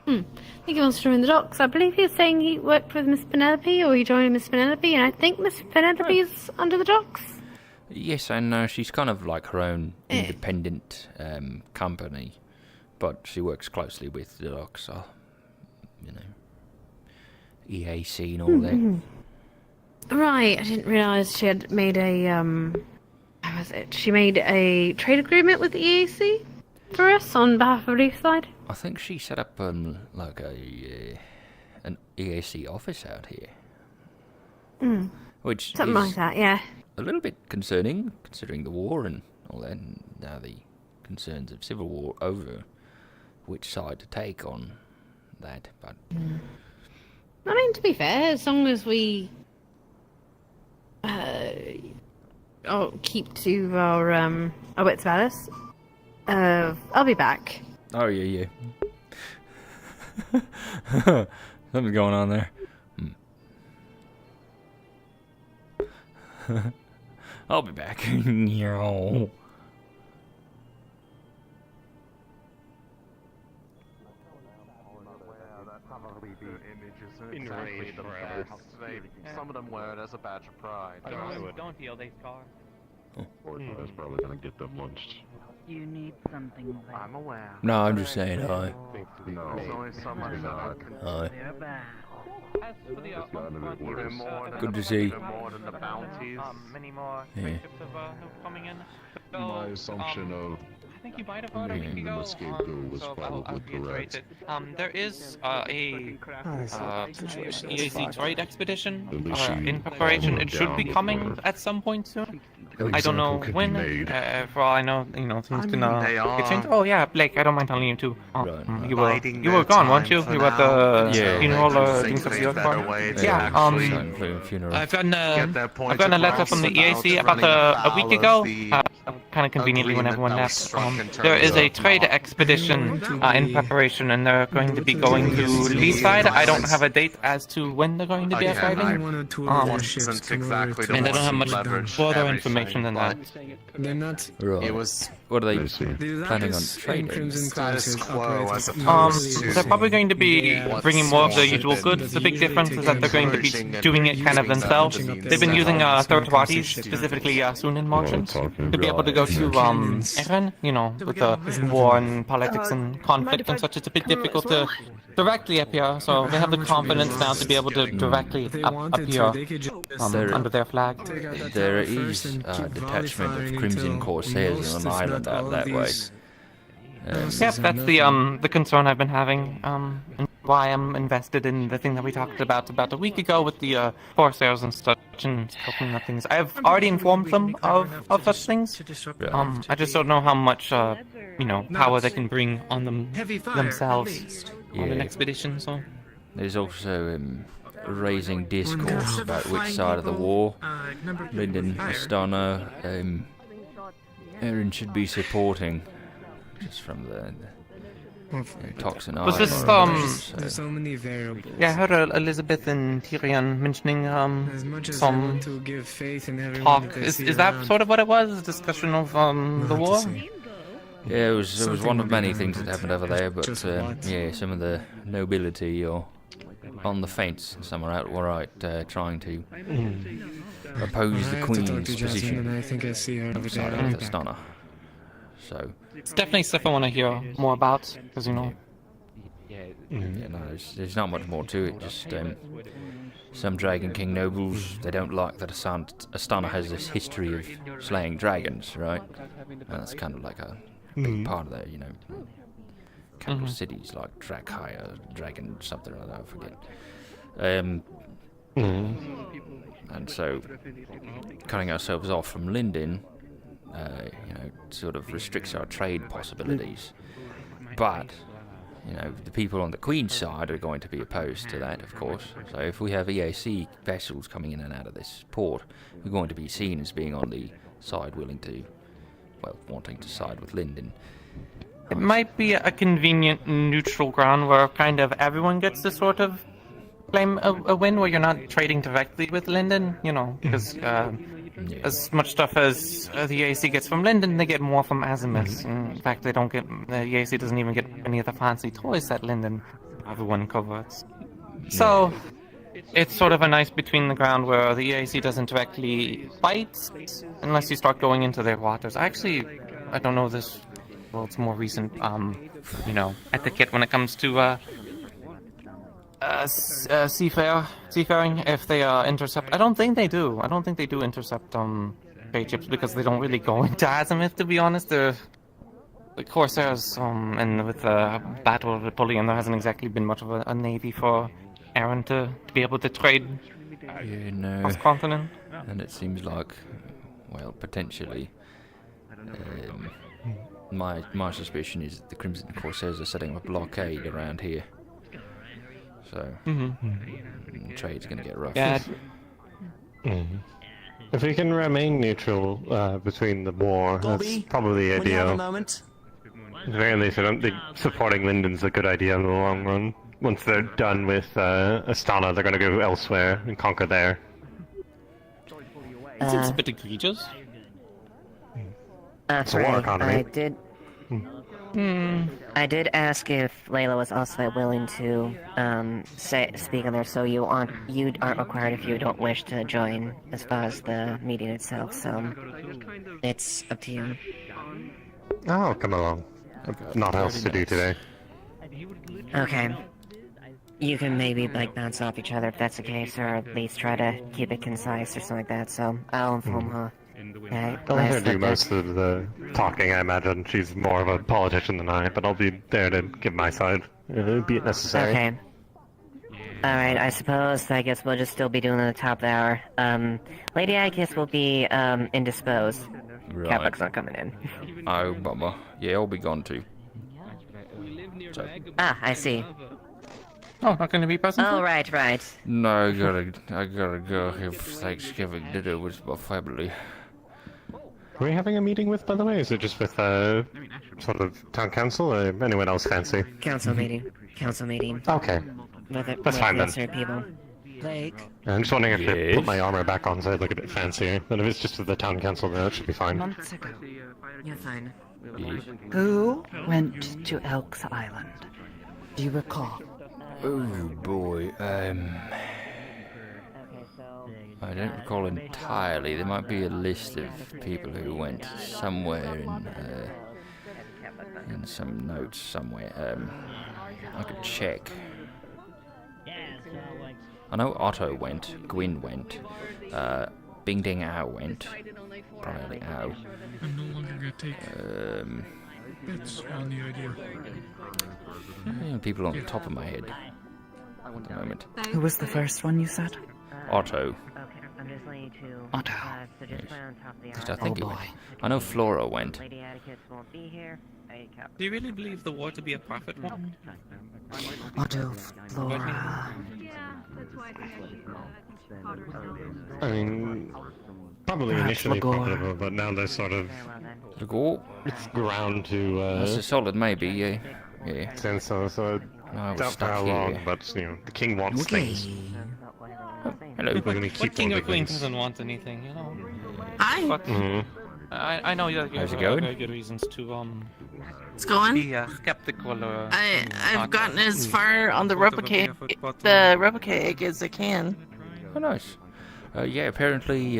Speaker 4: I think he wants to join the docks. I believe he was saying he worked with Miss Penelope, or he joined Miss Penelope, and I think Miss Penelope is under the docks.
Speaker 1: Yes, and she's kind of like her own independent company, but she works closely with the docks, so, you know, EAC and all that.
Speaker 4: Right, I didn't realise she had made a, how was it? She made a trade agreement with the EAC for us on behalf of Leafside.
Speaker 1: I think she set up like an EAC office out here. Which
Speaker 4: something
Speaker 1: is
Speaker 4: like that, yeah.
Speaker 1: a little bit concerning, considering the war and all that, and now the concerns of civil war over which side to take on that. But
Speaker 4: I mean, to be fair, as long as we keep to our wits about us, I'll be back.
Speaker 1: oh yeah. Something's going on there. I'll be back. Yo.
Speaker 24: Exactly the best. Some of them wear it as a badge of pride.
Speaker 19: Don't feel they scar.
Speaker 5: That's probably gonna get them lunched.
Speaker 9: You need something like
Speaker 24: I'm aware.
Speaker 1: No, I'm just saying hi.
Speaker 5: No,
Speaker 24: There's always someone that can
Speaker 1: Hi.
Speaker 9: they're back.
Speaker 19: As for the
Speaker 24: even more than
Speaker 1: Good to see.
Speaker 24: even more than the bounties.
Speaker 19: many more
Speaker 1: Yeah.
Speaker 19: ships of coming in.
Speaker 5: my assumption of
Speaker 19: think you might have heard a week ago. So I'll reiterate it. There is a EAC trade expedition in preparation. It should be coming at some point soon. I don't know when. For all I know, things can get changed. Oh yeah, Blake, I don't mind telling you too. You were gone, weren't you? You were at the funeral or things of the other part. Yeah. I've gotten a letter from the EAC about a week ago. Kind of conveniently when everyone left. There is a trade expedition in preparation, and they're going to be going to Leaside. I don't have a date as to when they're going to be arriving. And I don't have much further information than that.
Speaker 2: They're not.
Speaker 1: Right.
Speaker 12: It was.
Speaker 1: What are they planning on trading?
Speaker 12: Status quo, I
Speaker 23: They're probably going to be bringing more of the usual goods. The big difference is that they're going to be doing it kind of themselves. They've been using third parties, specifically Sunan merchants, to be able to go to Erin, with the war and politics and conflict and such. It's a bit difficult to directly appear, so they have the confidence now to be able to directly appear under their flag.
Speaker 1: There is a detachment of Crimson Corsairs on an island out that way.
Speaker 23: Yep, that's the concern I've been having, and why I'm invested in the thing that we talked about a week ago with the Corsairs and such, and opening up things. I've already informed them of such things. I just don't know how much, power they can bring on themselves on an expedition. So
Speaker 1: there's also raising discourse about which side of the war Lyndon Astana Erin should be supporting. Just from the toxin.
Speaker 23: Was this
Speaker 2: There's so many variables.
Speaker 23: Yeah, I heard Elizabeth and Tyrion mentioning
Speaker 2: as much as I
Speaker 23: some
Speaker 2: want to give faith in everyone
Speaker 23: talk.
Speaker 2: that they
Speaker 23: Is
Speaker 2: see
Speaker 23: that
Speaker 2: around.
Speaker 23: sort of what it was? A discussion of the war?
Speaker 1: Yeah, it was one of many things that happened over there, but yeah, some of the nobility are on the fence, and some are outright trying to oppose the Queen's position.
Speaker 2: And I think I see her over
Speaker 1: Side
Speaker 2: there.
Speaker 1: of the Stunner. So
Speaker 23: It's definitely stuff I want to hear more about, because
Speaker 1: no, there's not much more to it. Just some Dragon King nobles, they don't like that Astana has this history of slaying dragons, right? And that's kind of like a big part of their, capital cities like Drakhaya, Dragon something or other, I forget. And so, cutting ourselves off from Linden, sort of restricts our trade possibilities. But, the people on the Queen's side are going to be opposed to that, of course. So if we have EAC vessels coming in and out of this port, we're going to be seen as being on the side wanting to side with Linden.
Speaker 23: It might be a convenient neutral ground where kind of everyone gets to sort of claim a win, where you're not trading directly with Linden, because as much stuff as the EAC gets from Linden, they get more from Azimuth. In fact, the EAC doesn't even get any of the fancy toys that Linden everyone covers. So it's sort of a nice between the ground where the EAC doesn't directly fight unless you start going into their waters. I don't know this. Well, it's more recent, etiquette when it comes to seafaring. If they intercept, I don't think they do. I don't think they do intercept trade ships, because they don't really go into Azimuth, to be honest. The Corsairs, and with the Battle of Napoleon, there hasn't exactly been much of a navy for Aaron to be able to trade cross continent.
Speaker 1: And it seems like, potentially. My suspicion is that the Crimson Corsairs are setting up a blockade around here. So, trade's going to get rough.
Speaker 13: Yeah. If we can remain neutral between the war, that's probably ideal. At the very least, I don't think supporting Linden's a good idea in the long run. Once they're done with Astana, they're going to go elsewhere and conquer there.
Speaker 23: It seems a bit egregious.
Speaker 13: It's a war economy.
Speaker 14: I did ask if Layla was also willing to speak on there, so you aren't required if you don't wish to join as far as the meeting itself. So it's up to you.
Speaker 13: I'll come along. Not else to do today.
Speaker 14: Okay. You can maybe bounce off each other if that's the case, or at least try to keep it concise or something like that. So I'll inform her.
Speaker 13: I'll let her do most of the talking, I imagine. She's more of a politician than I, but I'll be there to give my side, be it necessary.
Speaker 14: Okay. Alright, I guess we'll just still be doing the top of the hour. Lady, I guess we'll be, indisposed.
Speaker 1: Right.
Speaker 14: Catbock's not coming in.
Speaker 1: Oh, bummer. Yeah, I'll be gone too. So.
Speaker 14: Ah, I see.
Speaker 19: Oh, not going to be present?
Speaker 14: Oh, right.
Speaker 1: No, I gotta go have Thanksgiving dinner with my family.
Speaker 13: Who are we having a meeting with, by the way? Is it just with, sort of town council, or anyone else fancy?
Speaker 14: Council meeting.
Speaker 13: Okay. That's fine then.
Speaker 14: People.
Speaker 13: I'm just wondering if I put my armor back on so I look a bit fancier. But if it's just with the town council, then it should be fine.
Speaker 14: Months ago. You're fine.
Speaker 8: Who went to Elk's Island? Do you recall?
Speaker 1: Oh boy, I don't recall entirely. There might be a list of people who went somewhere in some notes somewhere. I could check. I know Otto went, Gwyn went, Bing Ding Ow went, probably Ow.
Speaker 6: I'm no longer gonna take bets on the idea.
Speaker 1: People on the top of my head at the moment.
Speaker 8: Who was the first one you said?
Speaker 1: Otto.
Speaker 8: Otto.
Speaker 1: Yes. I think he went. I know Flora went.
Speaker 19: Do you really believe the war to be a profit one?
Speaker 8: Otto, Flora.
Speaker 13: I mean, probably initially profitable, but now they're sort of...
Speaker 1: Legore?
Speaker 13: It's ground to...
Speaker 1: That's a solid maybe, yeah.
Speaker 13: Since so
Speaker 1: I was
Speaker 13: doubt for
Speaker 1: stuck
Speaker 13: how
Speaker 1: here.
Speaker 13: long, but, you know, the king wants things.
Speaker 1: Hello.
Speaker 13: People are going to
Speaker 19: What
Speaker 13: keep
Speaker 19: king
Speaker 13: one
Speaker 19: or
Speaker 13: big
Speaker 19: queen
Speaker 13: things.
Speaker 19: doesn't want anything, you know?
Speaker 3: Hi.
Speaker 19: But
Speaker 13: Mhm.
Speaker 19: I know that you
Speaker 1: How's
Speaker 19: have
Speaker 1: it going?
Speaker 19: very good reasons to
Speaker 3: What's going?
Speaker 19: be skeptical or.
Speaker 3: I've gotten as far
Speaker 8: On the replicate, as I can.
Speaker 1: Oh, nice. Yeah, apparently,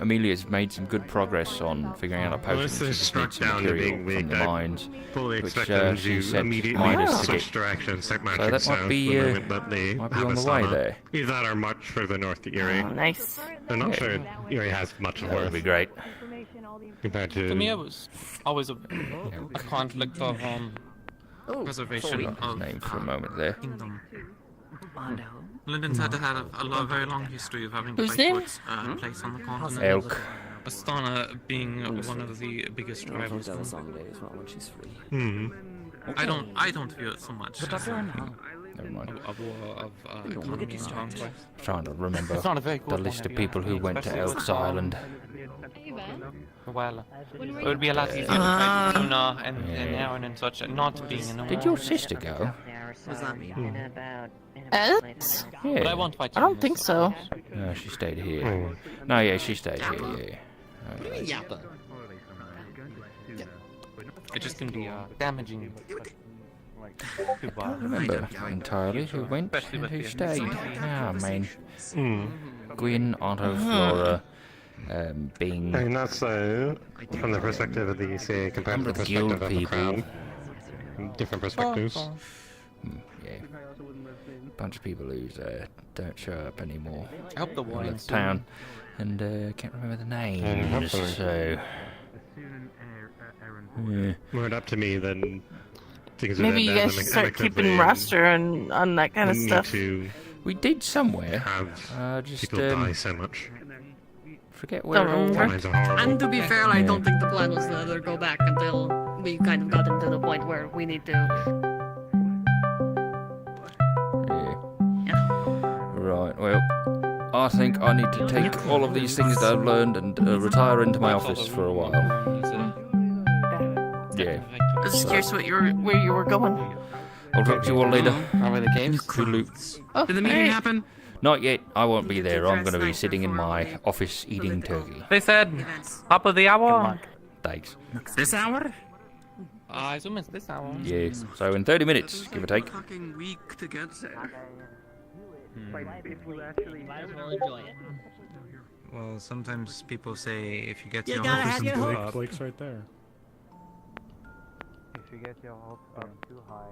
Speaker 1: Amelia's made some good progress on figuring out a potion.
Speaker 13: Unless they're
Speaker 1: She just
Speaker 13: struck
Speaker 1: needs some
Speaker 13: down to
Speaker 1: material
Speaker 13: being weak,
Speaker 1: from the
Speaker 13: I
Speaker 1: mines,
Speaker 13: fully
Speaker 1: which
Speaker 13: expect them
Speaker 1: she
Speaker 13: to
Speaker 1: said
Speaker 13: immediately
Speaker 1: miners to
Speaker 13: switch
Speaker 1: get.
Speaker 13: direction, set
Speaker 1: So
Speaker 13: magic
Speaker 1: that
Speaker 13: south
Speaker 1: might be,
Speaker 13: the moment that they
Speaker 1: might be
Speaker 13: have
Speaker 1: on
Speaker 13: a
Speaker 1: the way
Speaker 13: sauna.
Speaker 1: there.
Speaker 13: Either that or much further north to Erie.
Speaker 8: Oh, nice.
Speaker 13: I'm not sure Erie has much
Speaker 1: That
Speaker 13: worth
Speaker 1: would be great.
Speaker 13: compared to...
Speaker 19: For me, it was always a conflict of preservation
Speaker 1: Forgot his
Speaker 19: of
Speaker 1: name for a moment there.
Speaker 19: kingdom. Linden's had a very long history of having to
Speaker 8: Whose
Speaker 19: fight
Speaker 8: name?
Speaker 19: for its place on the continent.
Speaker 1: Elk.
Speaker 19: Astana being one of the biggest rivals.
Speaker 13: Hmm.
Speaker 19: I don't feel it so much.
Speaker 1: Never mind.
Speaker 19: A war of economy and conquest.
Speaker 1: Trying to remember
Speaker 19: It's not a very
Speaker 1: the
Speaker 19: good
Speaker 1: list
Speaker 19: one,
Speaker 1: of people who went to
Speaker 19: especially with,
Speaker 1: Elk's Island.
Speaker 19: Well, it would be a lot easier to fight Tuna and Aaron and such, and not being in a war.
Speaker 1: Did your sister go?
Speaker 19: What's that mean?
Speaker 8: Alex?
Speaker 1: Yeah.
Speaker 19: But I won't fight
Speaker 8: I don't think so.
Speaker 1: No, she stayed here. No, yeah, she stayed here, yeah. Okay.
Speaker 19: It just can be damaging.
Speaker 1: I don't remember entirely who went and who stayed. Ah, man. Gwyn, Otto, Flora, Bing.
Speaker 13: I mean, that's from the perspective of the ECA compared to the perspective of the
Speaker 1: people.
Speaker 13: crowd. Different perspectives.
Speaker 1: Yeah. Bunch of people who don't show up anymore.
Speaker 19: I hope the war
Speaker 1: Who
Speaker 19: ends
Speaker 1: left town. And can't remember the names,
Speaker 13: hopefully.
Speaker 1: so... Yeah.
Speaker 13: Were it up to me, then things
Speaker 8: Maybe you guys should start keeping roster on that kind of stuff.
Speaker 1: We did somewhere.
Speaker 13: Have
Speaker 1: just
Speaker 13: people die so much.
Speaker 1: Forget where it all went.
Speaker 7: And to be fair, I don't think the plan was to let her go back until we kind of got into the point where we need to.
Speaker 1: Right, well, I think I need to take all of these things that I've learned and retire into my office for a while. Yeah.
Speaker 3: I was just curious
Speaker 8: where you were going.
Speaker 1: I'll talk to you all later.
Speaker 3: Probably the caves.
Speaker 1: Toodaloo.
Speaker 3: Oh, did the meeting happen?
Speaker 1: Not yet. I won't be there. I'm going to be sitting in my office eating turkey.
Speaker 19: They said top of the hour.
Speaker 1: Thanks.
Speaker 3: This hour?
Speaker 19: I assume it's this hour.
Speaker 1: Yeah. So in 30 minutes, give or take.
Speaker 7: Fucking week to get there.
Speaker 11: Well, sometimes people say if you get
Speaker 7: You
Speaker 11: your
Speaker 7: gotta
Speaker 11: hopes
Speaker 7: have your
Speaker 11: too
Speaker 7: hopes.
Speaker 11: up,
Speaker 6: Blake's right there.
Speaker 11: if you get your hopes up too high.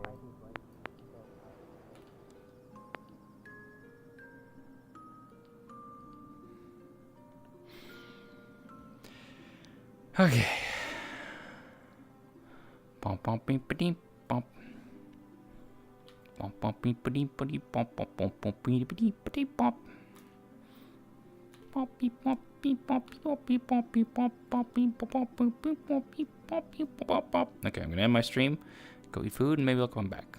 Speaker 1: Okay. Bump bump beep beep bump. Bump bump beep beep beep bump bump bump bump beep beep beep bump. Bump beep bump beep bump beep bump beep bump bump beep bump beep bump beep bump beep bump beep bump. Okay, I'm gonna end my stream, go eat food, and maybe I'll come back.